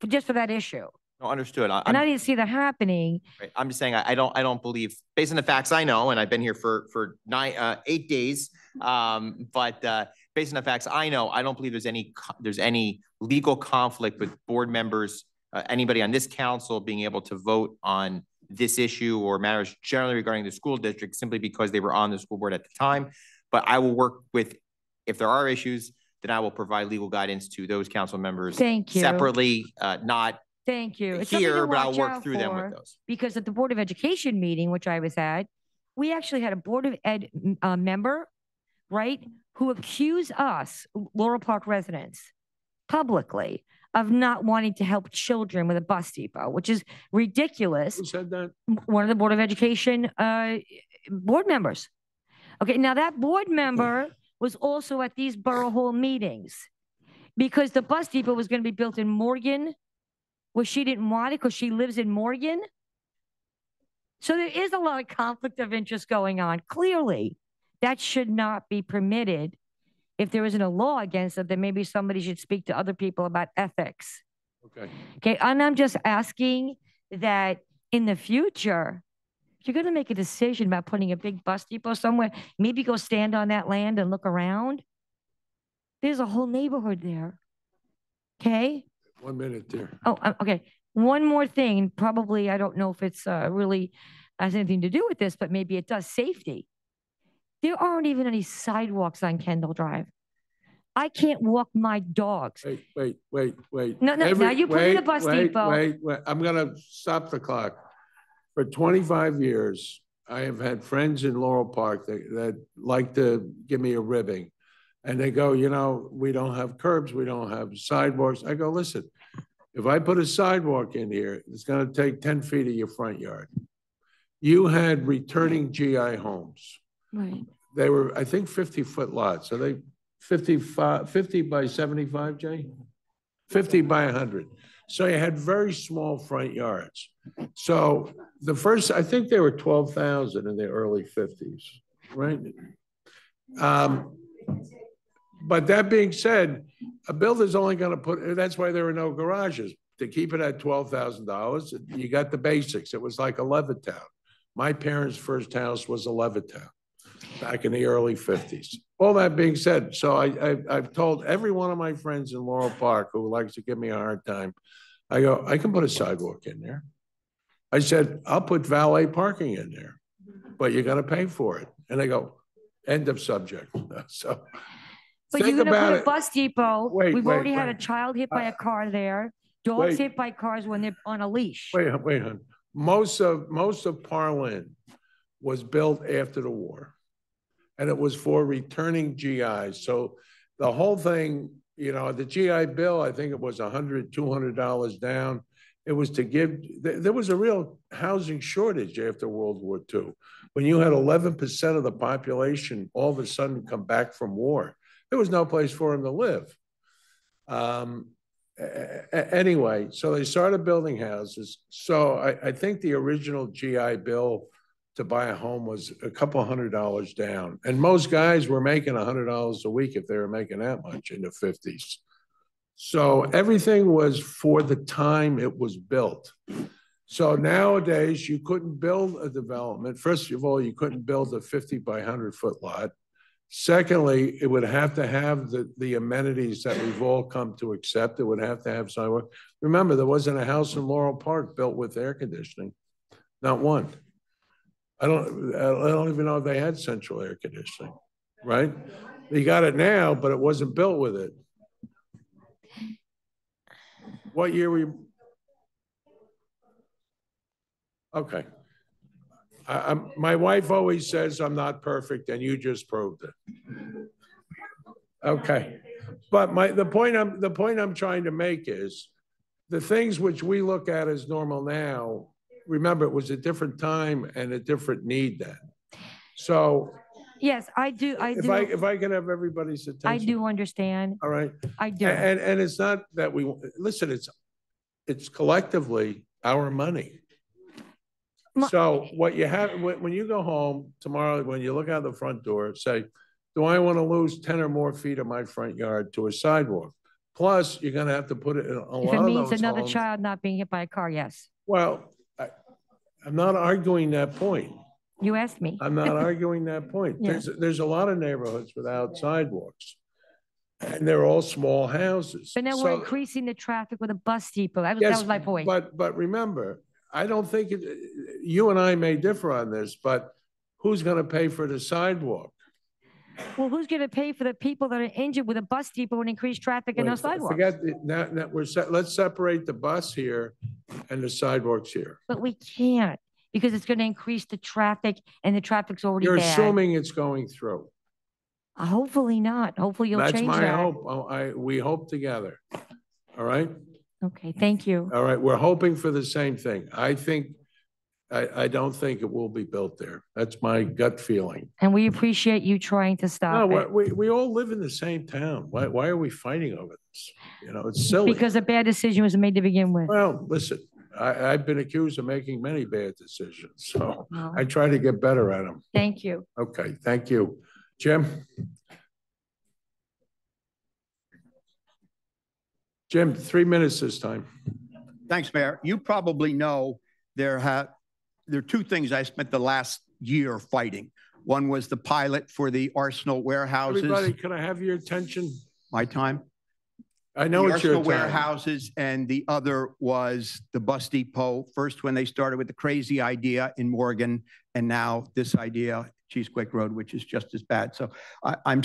just for that issue. No, understood. And I didn't see that happening. Right. I'm just saying I don't believe, based on the facts I know, and I've been here for 8 days, but based on the facts I know, I don't believe there's any legal conflict with board members, anybody on this council being able to vote on this issue or matters generally regarding the school district simply because they were on the school board at the time. But I will work with, if there are issues, then I will provide legal guidance to those council members. Thank you. Separately, not Thank you. It's something to here, but I'll watch work out through them with for, those. because at the Board of Education meeting, which I was at, we actually had a Board of Ed member, right, who accused us, Laurel Park residents, publicly of not wanting to help children with a bus depot, which is ridiculous. Who said that? One of the Board of Education board members. Okay, now that board member was also at these borough hall meetings because the bus depot was going to be built in Morgan, where she didn't want it because she lives in Morgan. So there is a lot of conflict of interest going on. Clearly, that should not be permitted. If there isn't a law against it, then maybe somebody should speak to other people about ethics. Okay. Okay, and I'm just asking that in the future, if you're going to make a decision about putting a big bus depot somewhere, maybe go stand on that land and look around. There's a whole neighborhood there. Okay? 1 minute there. Oh, okay. One more thing, probably, I don't know if it's really has anything to do with this, but maybe it does. Safety. There aren't even any sidewalks on Kendall Drive. I can't walk my dogs. Wait. No, now you put in a bus depot. Wait. I'm gonna stop the clock. For 25 years, I have had friends in Laurel Park that like to give me a ribbing. And they go, you know, we don't have curbs, we don't have sidewalks. I go, listen, if I put a sidewalk in here, it's gonna take 10 feet of your front yard. You had returning GI homes. Right. They were, I think, 50-foot lots. Are they 50 by 75, Jay? 50 by 100. So you had very small front yards. So the first, I think they were 12,000 in the early 50s, right? But that being said, a builder's only going to put, that's why there were no garages. To keep it at $12,000, you got the basics. It was like a Levittown. My parents' first house was a Levittown back in the early 50s. All that being said, so I've told every one of my friends in Laurel Park who likes to give me a hard time, I go, I can put a sidewalk in there. I said, I'll put valet parking in there, but you're going to pay for it. And they go, end of subject. So but you're going to put a bus depot. We've already had a child hit by a car there. Dogs hit by cars when they're on a leash. Wait, hon. Most of Parlin was built after the war, and it was for returning GIs. So the whole thing, you know, the GI Bill, I think it was $100, $200 down. It was to give, there was a real housing shortage after World War II. When you had 11% of the population all of a sudden come back from war, there was no place for them to live. Anyway, so they started building houses. So I think the original GI Bill to buy a home was a couple $100 down. And most guys were making $100 a week if they were making that much in the 50s. So everything was for the time it was built. So nowadays you couldn't build a development. First of all, you couldn't build a 50 by 100-foot lot. Secondly, it would have to have the amenities that we've all come to accept. It would have to have sidewalk. Remember, there wasn't a house in Laurel Park built with air conditioning. Not one. I don't even know if they had central air conditioning, right? They got it now, but it wasn't built with it. What year were you? Okay. My wife always says I'm not perfect, and you just proved it. Okay, but the point I'm trying to make is the things which we look at as normal now. Remember, it was a different time and a different need then. So yes, I do. If I can have everybody's attention, I do understand. All right, I do. And it's not that we listen. It's collectively our money. So what you have, when you go home tomorrow, when you look out the front door, say, do I want to lose 10 or more feet of my front yard to a sidewalk? Plus, you're going to have to put it in a lot of those If it means another homes. child not being hit by a car, yes. Well, I'm not arguing that point. You asked me. I'm not arguing that point. Yeah. There's a lot of neighborhoods without sidewalks, and they're all small houses. But now we're increasing the traffic with a bus depot. That was my point. But remember, I don't think you and I may differ on this, but who's going to pay for the sidewalk? Well, who's going to pay for the people that are injured with a bus depot and increased traffic and no Wait, sidewalks? Forget, now, let's separate the bus here and the sidewalks here. But we can't because it's going to increase the traffic and the traffic's already You're bad. assuming it's going through. Hopefully not. Hopefully you'll That's change my that. hope. We hope together. All right? Okay, thank you. All right, we're hoping for the same thing. I don't think it will be built there. That's my gut feeling. And we appreciate you trying to stop No, it. we all live in the same town. Why are we fighting over this? You know, it's silly. Because a bad decision was made to begin with. Well, listen, I've been accused of making many bad decisions, so Well, I try to get better at them. Thank you. Okay, thank you. Jim? Jim, 3 minutes this time. Thanks, Mayor. You probably know there are two things I spent the last year fighting. One was the pilot for the Arsenal warehouses. Everybody, can I have your attention? My time? I know The it's your Arsenal time. warehouses, and the other was the bus depot. First, when they started with the crazy idea in Morgan, and now this idea, Cheesequake Road, which is just as bad. So I'm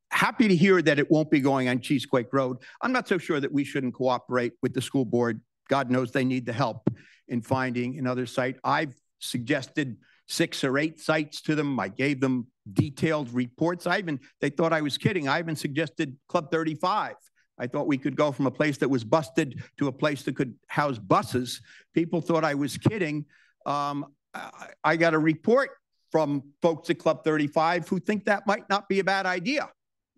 happy to hear that it won't be going on Cheesequake Road. I'm not so sure that we shouldn't cooperate with the school board. God knows they need the help in finding another site. I've suggested 6 or 8 sites to them. I gave them detailed reports. They thought I was kidding. I even suggested Club 35. I thought we could go from a place that was busted to a place that could house buses. People thought I was kidding. I got a report from folks at Club 35 who think that might not be a bad idea.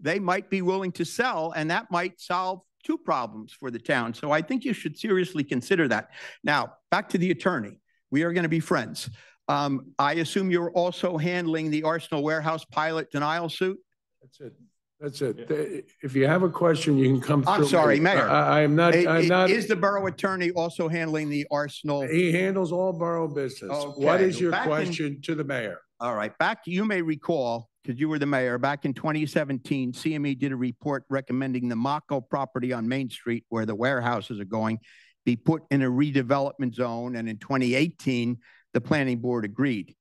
They might be willing to sell, and that might solve 2 problems for the town. So I think you should seriously consider that. Now, back to the attorney. We are going to be friends. I assume you're also handling the Arsenal warehouse pilot denial suit? That's it. That's it. If you have a question, you can come through. I'm sorry, Mayor. I'm not. Is the borough attorney also handling the Arsenal? He handles all borough business. Okay. What is your Back in- question to the mayor? All right, you may recall, because you were the mayor, back in 2017, CME did a report recommending the Mako property on Main Street where the warehouses are going be put in a redevelopment zone. And in 2018, the planning board agreed.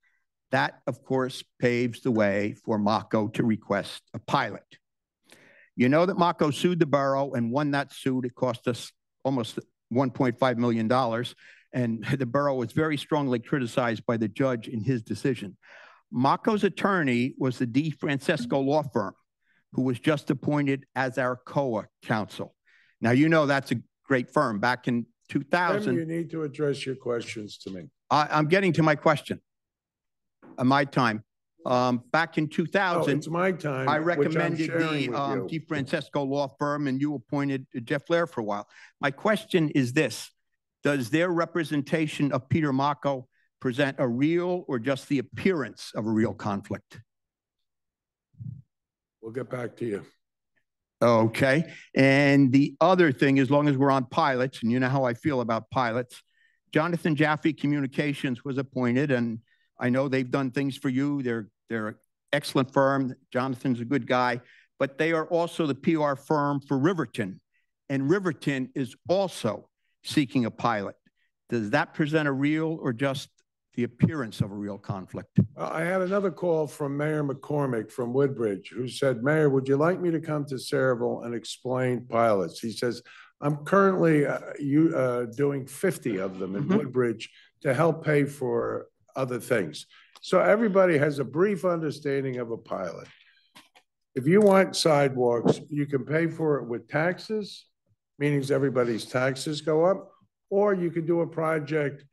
That, of course, paves the way for Mako to request a pilot. You know that Mako sued the borough and won that suit. It cost us almost $1.5 million. And the borough was very strongly criticized by the judge in his decision. Mako's attorney was the DeFrancesco law firm, who was just appointed as our COA counsel. Now, you know that's a great firm. Back in 2000. You need to address your questions to me. I'm getting to my question. My time. Back in 2000. It's my time. I which I'm recommended sharing the with you. DeFrancesco law firm, and you appointed Jeff Blair for a while. My question is this. Does their representation of Peter Mako present a real or just the appearance of a real conflict? We'll get back to you. Okay. And the other thing, as long as we're on pilots, and you know how I feel about pilots, Jonathan Jaffe Communications was appointed, and I know they've done things for you. They're an excellent firm. Jonathan's a good guy, but they are also the PR firm for Riverton, and Riverton is also seeking a pilot. Does that present a real or just the appearance of a real conflict? I had another call from Mayor McCormick from Woodbridge, who said, Mayor, would you like me to come to Saraville and explain pilots? He says, I'm currently doing 50 of them in Woodbridge to help pay for other things. So everybody has a brief understanding of a pilot. If you want sidewalks, you can pay for it with taxes, meaning everybody's taxes go up, or you could do a project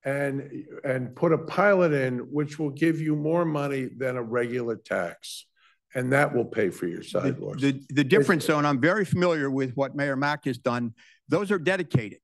and put a pilot in, which will give you more money than a regular tax. And that will pay for your sidewalks. The difference, though, and I'm very familiar with what Mayor Mack has done, those are dedicated.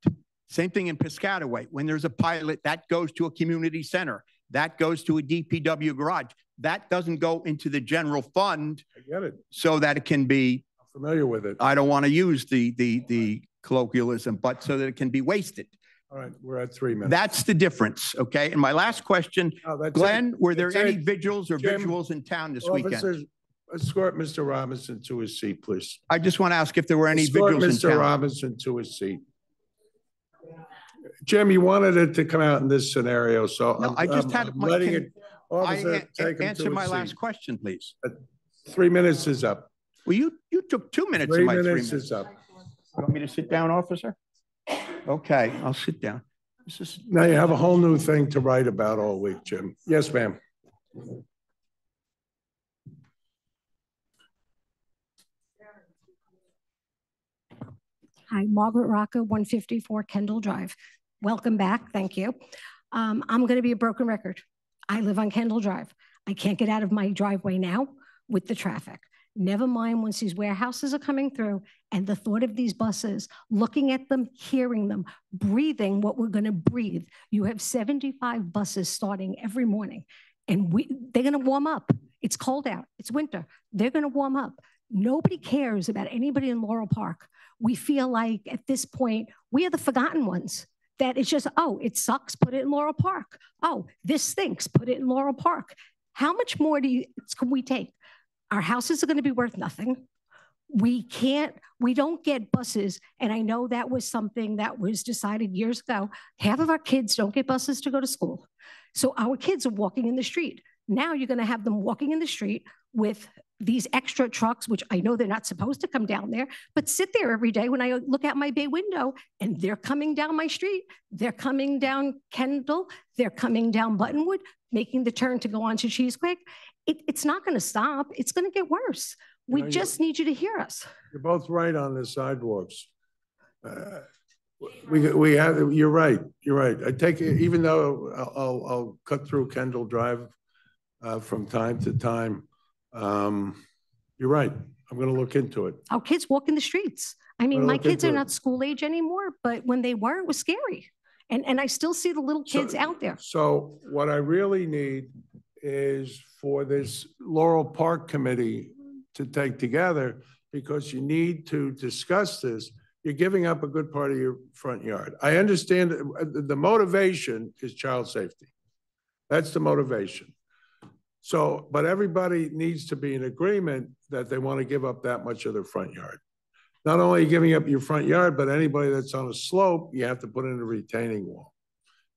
Same thing in Piscataway. When there's a pilot, that goes to a community center. That goes to a DPW garage. That doesn't go into the general fund. I get it. So that it can be. I'm familiar with it. I don't want to use the colloquialism, but so that it can be wasted. All right, we're at 3 minutes. That's the difference, okay? And my last question, Glenn, were there any vigils or visuals in town this weekend? Officers, escort Mr. Robinson to his seat, please. I just want to ask if there were any Escort vigils in Mr. town. Robinson to his seat. Jim, you wanted it to come out in this scenario, so No, I just had I'm letting it. I Officer, take him to answer his my seat. last question, please. 3 minutes is up. Well, you took 2 minutes of 3 my 3 minutes minutes. is up. You want me to sit down, officer? Okay, I'll sit down. This is, Now you have a whole new thing to write about all week, Jim. Yes, ma'am. Hi, Margaret Rocca, 154 Kendall Drive. Welcome back. Thank you. I'm going to be a broken record. I live on Kendall Drive. I can't get out of my driveway now with the traffic. Never mind once these warehouses are coming through and the thought of these buses, looking at them, hearing them, breathing what we're going to breathe. You have 75 buses starting every morning and they're going to warm up. It's cold out. It's winter. They're going to warm up. Nobody cares about anybody in Laurel Park. We feel like at this point, we are the forgotten ones. That it's just, oh, it sucks, put it in Laurel Park. Oh, this stinks, put it in Laurel Park. How much more can we take? Our houses are going to be worth nothing. We don't get buses. And I know that was something that was decided years ago. Half of our kids don't get buses to go to school. So our kids are walking in the street. Now you're going to have them walking in the street with these extra trucks, which I know they're not supposed to come down there, but sit there every day when I look out my bay window and they're coming down my street. They're coming down Kendall. They're coming down Buttonwood, making the turn to go on to Cheesequake. It's not going to stop. It's going to get worse. We just need you to hear us. You're both right on the sidewalks. We have, you're right. You're right. I take it, even though I'll cut through Kendall Drive from time to time. You're right. I'm going to look into it. Our kids walk in the streets. I mean, my kids are not school age anymore, but when they were, it was scary. And I still see the little kids out there. So what I really need is for this Laurel Park Committee to take together, because you need to discuss this. You're giving up a good part of your front yard. I understand the motivation is child safety. That's the motivation. So, but everybody needs to be in agreement that they want to give up that much of their front yard. Not only giving up your front yard, but anybody that's on a slope, you have to put in a retaining wall.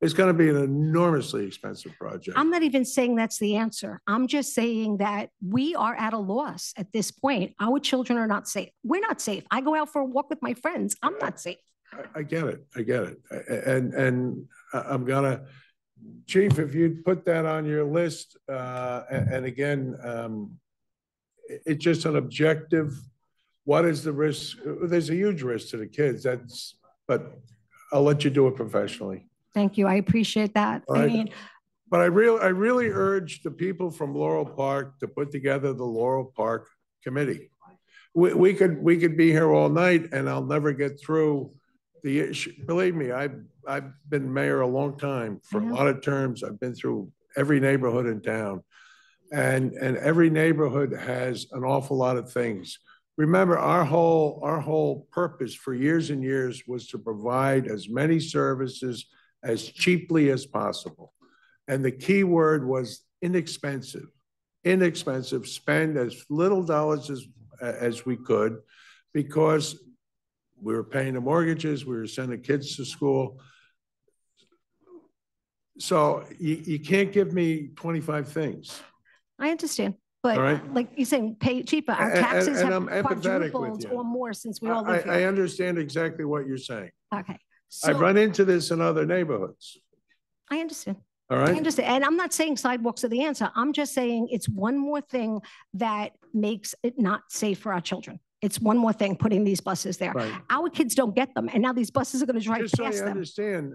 It's going to be an enormously expensive project. I'm not even saying that's the answer. I'm just saying that we are at a loss at this point. Our children are not safe. We're not safe. I go out for a walk with my friends. I'm not safe. I get it. I get it. And I'm going to, Chief, if you'd put that on your list, and again, it's just an objective. What is the risk? There's a huge risk to the kids. But I'll let you do it professionally. Thank you. I appreciate that. Right. I mean, but I really urge the people from Laurel Park to put together the Laurel Park Committee. We could be here all night, and I'll never get through the issue. Believe me, I've been mayor a long time for a lot of terms. I've been through every neighborhood in town, and every neighborhood has an awful lot of things. Remember, our whole purpose for years and years was to provide as many services as cheaply as possible. And the key word was inexpensive. Inexpensive, spend as little dollars as we could, because we were paying the mortgages, we were sending kids to school. So you can't give me 25 things. I understand. But right. Like you're saying, pay cheaper. Our taxes and have I'm empathetic with quadrupled you. or more since we all live here. I understand exactly what you're saying. Okay. I've run into this in other neighborhoods. I understand. All right. I understand. And I'm not saying sidewalks are the answer. I'm just saying it's one more thing that makes it not safe for our children. It's one more thing putting these buses there. Right. Our kids don't get them. And now these buses are going to drive Just so past you them. understand,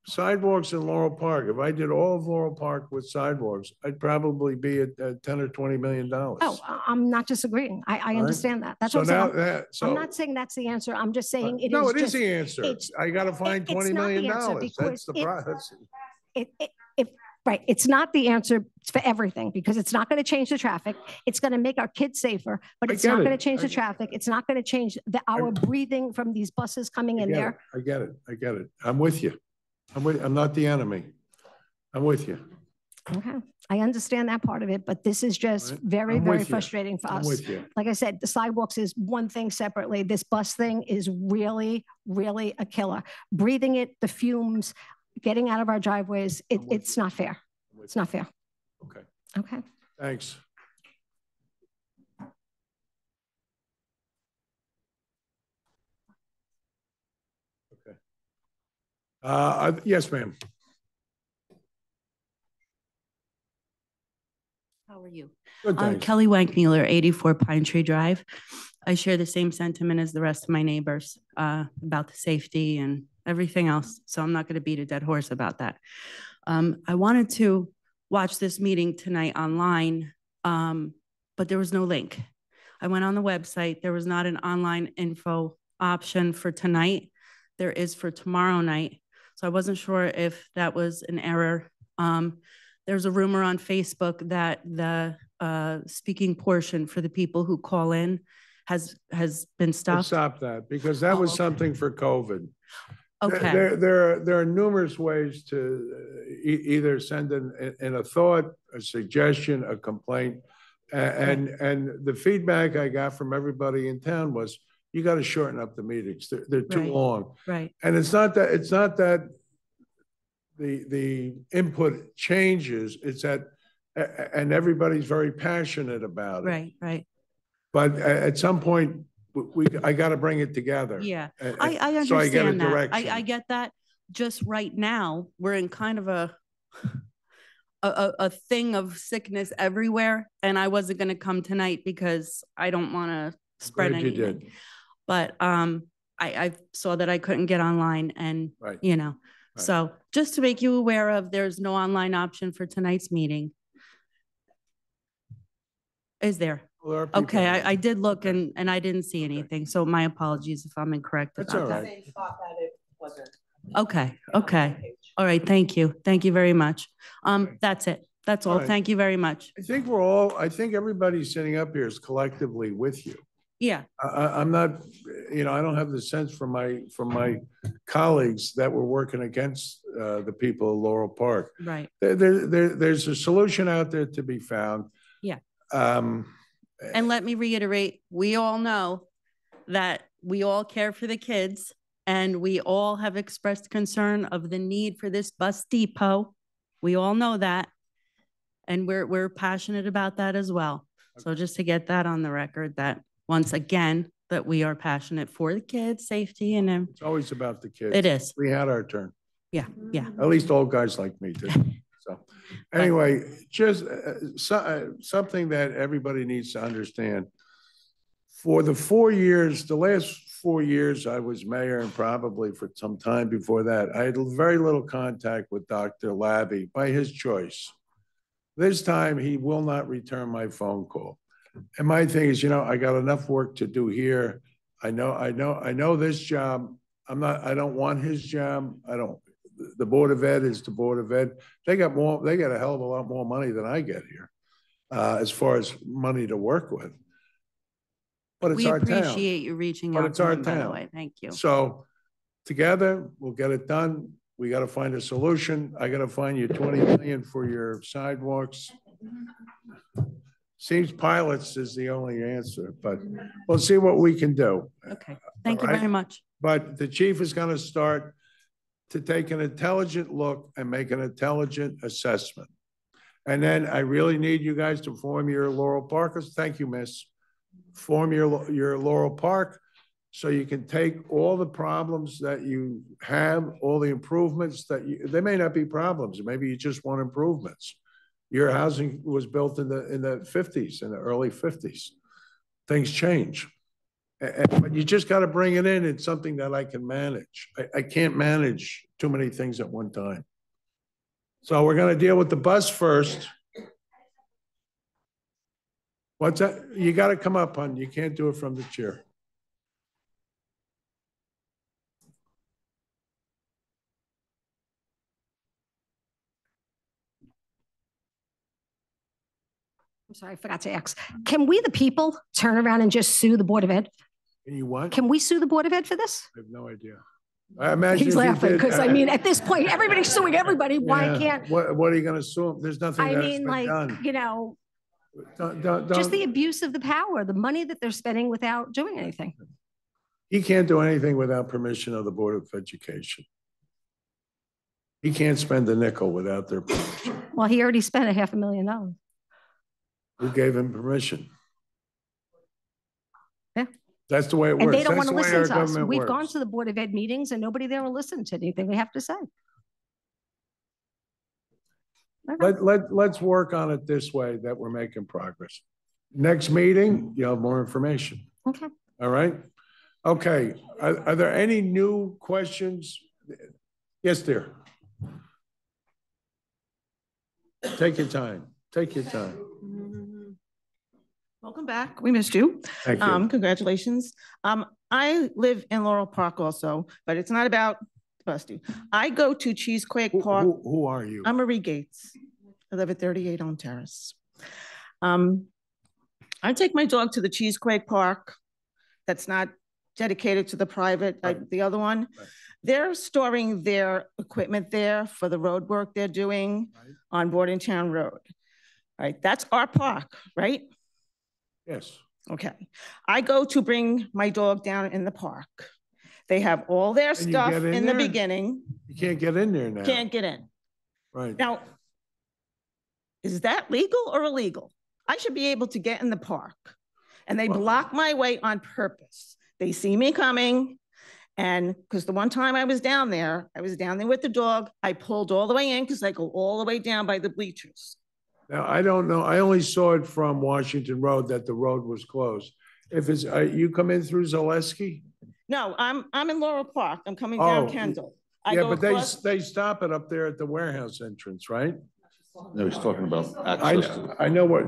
sidewalks in Laurel Park, if I did all of Laurel Park with sidewalks, I'd probably be at 10 or $20 million. Oh, I'm not disagreeing. I understand that. That's So what I'm now saying. I'm not saying that's the answer. I'm just saying it is. No, it is just, the answer. I got to find $20 million. That's the process. Right. It's not the answer for everything, because it's not going to change the traffic. It's going to make our kids safer, but it's not going to change the traffic. It's not going to change our breathing from these buses coming in there. I get it. I get it. I'm with you. I'm not the enemy. I'm with you. Okay. I understand that part of it, but this is just very, very frustrating for us. I'm with you. Like I said, the sidewalks is one thing separately. This bus thing is really, really a killer. Breathing it, the fumes, getting out of our driveways, it's not fair. It's not fair. Okay. Okay. Thanks. Yes, ma'am. How are you? Good, thanks. Kelly Wankmueller, 84 Pine Tree Drive. I share the same sentiment as the rest of my neighbors about the safety and everything else. So I'm not going to beat a dead horse about that. I wanted to watch this meeting tonight online, but there was no link. I went on the website. There was not an online info option for tonight. There is for tomorrow night. So I wasn't sure if that was an error. There's a rumor on Facebook that the speaking portion for the people who call in has been stopped. Stop that, because that was something for COVID. Okay. There are numerous ways to either send in a thought, a suggestion, a complaint. And the feedback I got from everybody in town was, you got to shorten up the meetings. They're too long. Right. And it's not that the input changes, it's that, and everybody's very passionate about it. Right, right. But at some point, I got to bring it together. Yeah, And- I understand so I get a that. direction. I get that. Just right now, we're in kind of a thing of sickness everywhere, and I wasn't going to come tonight because I don't want to spread Glad you anything. did. But I saw that I couldn't get online, and Right. you know, Right. so just to make you aware of, there's no online option for tonight's meeting. Is there? Well, there are people Okay, on I did look and I didn't see anything. So my apologies if I'm incorrect That's about all that. right. Okay, okay. All right, thank you. Thank you very much. That's it. That's all. All right. Thank you very much. I think everybody sitting up here is collectively with you. Yeah, I'm not, I don't have the sense from my colleagues that we're working against the people of Laurel Park. right. There's a solution out there to be found. Yeah. Um, And let me reiterate, we all know that we all care for the kids and we all have expressed concern of the need for this bus depot. We all know that. And we're passionate about that as well. So just to get that on the record, that once again, that we are passionate for the kids' safety and It's always about the kids. It is. We had our turn. yeah, yeah. At least old guys like me did. So anyway, just something that everybody needs to understand. For the last 4 years I was mayor, and probably for some time before that, I had very little contact with Dr. Labby by his choice. This time he will not return my phone call. And my thing is, I got enough work to do here. I know this job. I don't want his job. The Board of Ed is the Board of Ed. They got a hell of a lot more money than I get here, as far as money to work with. But it's We our town. appreciate you reaching But out it's to our him, by the town. way. Thank you. So together, we'll get it done. We got to find a solution. I got to find you 20 million for your sidewalks. Seems pilots is the only answer, but we'll see what we can do. Okay, thank you All right? very much. But the chief is going to start to take an intelligent look and make an intelligent assessment. And then I really need you guys to form your Laurel Parkers. Thank you, miss. Form your Laurel Park so you can take all the problems that you have, all the improvements they may not be problems. Maybe you just want improvements. Your housing was built in the 50s, in the early 50s. Things change. But you just got to bring it in. It's something that I can manage. I can't manage too many things at one time. So we're going to deal with the bus first. What's that? You got to come up, hon. You can't do it from the chair. I'm sorry, I forgot to ask. Can we, the people, turn around and just sue the Board of Ed? Can you what? Can we sue the Board of Ed for this? I have no idea. I imagine He's if you laughing did- because I mean, at this point, everybody's suing everybody. Why Yeah. can't? What are you going to sue them? There's nothing I that's mean, been like, done. Don't- just the abuse of the power, the money that they're spending without doing anything. He can't do anything without permission of the Board of Education. He can't spend a nickel without their permission. Well, he already spent $500,000. Who gave him permission? Yeah. That's the way it And works. they don't That's want to the way listen our to us. government We've gone works. to the Board of Ed meetings and nobody there will listen to anything we have to say. Let's work on it this way, that we're making progress. Next meeting, you'll have more information. Okay. All right? Okay, are there any new questions? Yes, dear. Take your time. Take your time. Welcome back. We missed you. Thank you. Congratulations. I live in Laurel Park also, but it's not about busty. I go to Cheesequake Park. Who are you? I'm Marie Gates. I live at 38 Elm Terrace. I take my dog to the Cheesequake Park. That's not dedicated to the private, like the other one. Right. They're storing their equipment there for the road work they're doing on Bordentown Road. Right, that's our park, right? Yes. Okay. I go to bring my dog down in the park. They have all their stuff in the beginning. You can't get in there now. Can't get in. Right. Now, is that legal or illegal? I should be able to get in the park. And they block my way on purpose. They see me coming. And because the one time I was down there with the dog. I pulled all the way in because I go all the way down by the bleachers. Now, I don't know. I only saw it from Washington Road that the road was closed. If it's, you come in through Zaleski? No, I'm in Laurel Park. I'm coming down Kendall. Yeah, but they stop it up there at the warehouse entrance, right? No, he's talking about access. I know what.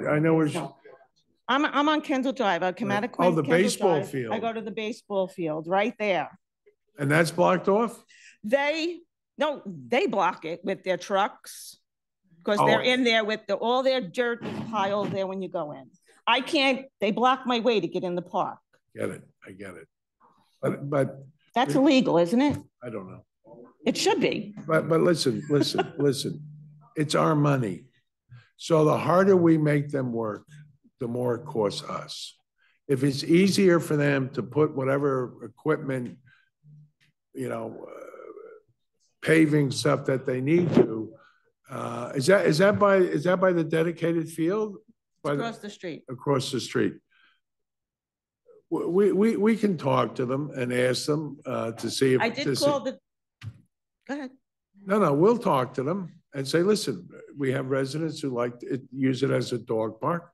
I'm on Kendall Drive. I come out of the baseball Drive. field. I go to the baseball field right there. And that's blocked off? They block it with their trucks because they're in there with all their dirt is piled there when you go in. I can't, they block my way to get in the park. Get it. I get it. But that's illegal, isn't it? I don't know. It should be. But listen. It's our money. So the harder we make them work, the more it costs us. If it's easier for them to put whatever equipment, paving stuff that they need to, is that by the dedicated field? Across the street. Across the street. We can talk to them and ask them to see if I did call the. Go ahead. No, we'll talk to them and say, listen, we have residents who like to use it as a dog park.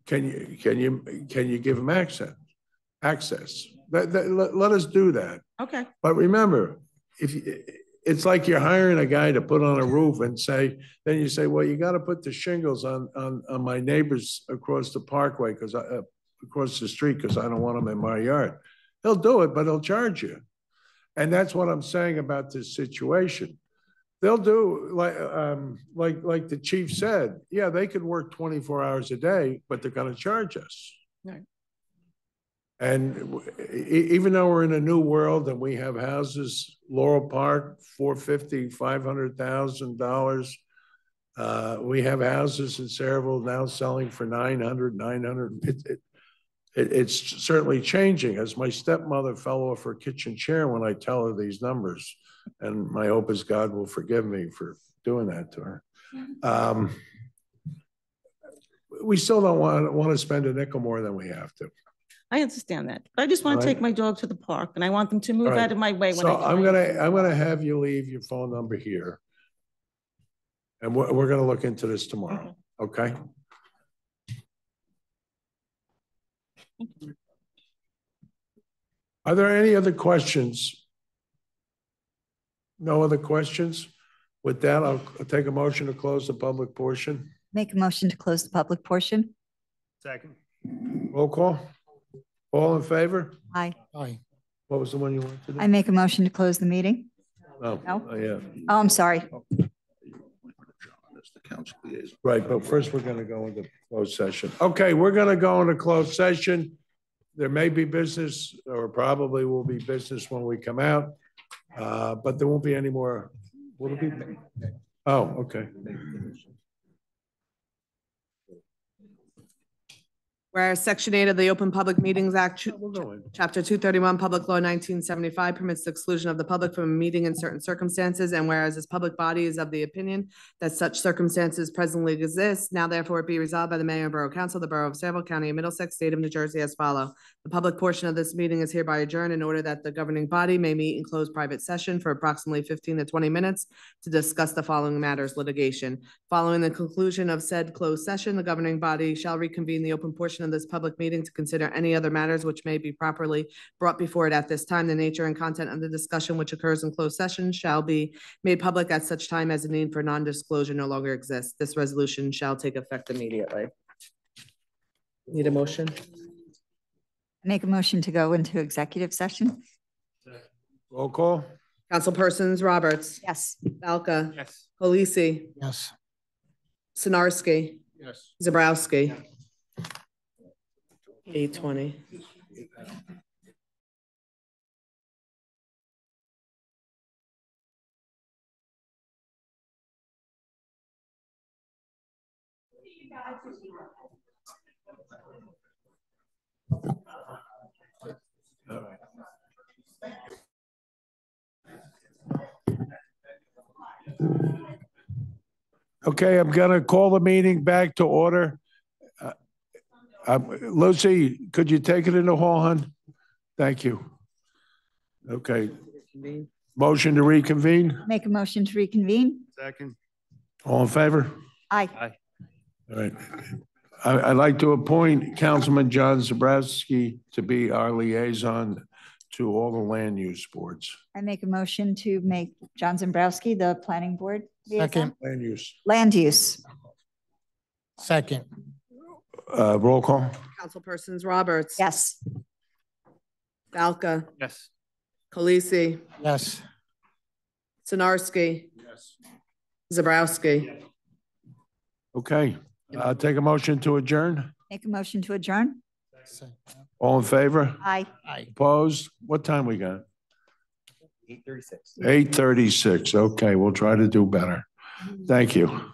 Can you give them access? Let us do that. Okay. But remember, it's like you're hiring a guy to put on a roof and then you say, well, you got to put the shingles on my neighbors across the parkway across the street because I don't want them in my yard. He'll do it, but he'll charge you. And that's what I'm saying about this situation. They'll do like the chief said, yeah, they could work 24 hours a day, but they're going to charge us. Right. And even though we're in a new world and we have houses, Laurel Park, $450,000, $500,000. We have houses in Saraville now selling for $900,000. It's certainly changing. As my stepmother fell off her kitchen chair when I tell her these numbers, and my hope is God will forgive me for doing that to her. We still don't want to spend a nickel more than we have to. I understand that. I just want to take my dog to the park and I want them to move out of my way. When so I'm gonna have you leave your phone number here. And we're gonna look into this tomorrow, okay? Are there any other questions? No other questions? With that, I'll take a motion to close the public portion. Make a motion to close the public portion. Second. Roll call. All in favor? Aye. Aye. What was the one you wanted to do? I make a motion to close the meeting. No. Oh, yeah. Oh, I'm sorry. Right, but first we're going to go into closed session. Okay, we're going to go into closed session. There may be business, or probably will be business when we come out, but there won't be any more. Will it be? Oh, okay. Whereas Section 8 of the Open Public Meetings Act, Chapter 231, Public Law 1975 permits the exclusion of the public from a meeting in certain circumstances, and whereas this public body is of the opinion that such circumstances presently exist, now therefore be resolved by the Mayor and Borough Council of the Borough of Saraville, County of Middlesex, State of New Jersey as follows. The public portion of this meeting is hereby adjourned in order that the governing body may meet in closed private session for approximately 15 to 20 minutes to discuss the following matters: litigation. Following the conclusion of said closed session, the governing body shall reconvene the open portion of this public meeting to consider any other matters which may be properly brought before it at this time. The nature and content of the discussion which occurs in closed session shall be made public at such time as the need for non-disclosure no longer exists. This resolution shall take effect immediately. Need a motion? Make a motion to go into executive session. Roll call. Councilpersons Roberts. Yes. Balca. Yes. Polisi. Yes. Sinarski. Yes. Zabrowski. 8:20. Okay, I'm gonna call the meeting back to order. Lucy, could you take it in the hall, hon? Thank you. Okay. Motion to reconvene? Make a motion to reconvene. Second. All in favor? Aye. All right. I'd like to appoint Councilman John Zabrowski to be our liaison to all the land use boards. I make a motion to make John Zambrowski the planning board liaison. Second. Land use. Land use. Second. Roll call. Councilpersons Roberts. Yes. Balca. Yes. Polisi. Yes. Sinarski. Yes. Zabrowski. Okay, take a motion to adjourn. Make a motion to adjourn. All in favor? Aye. Opposed? What time we got? 8:36. 8:36. Okay, we'll try to do better. Thank you.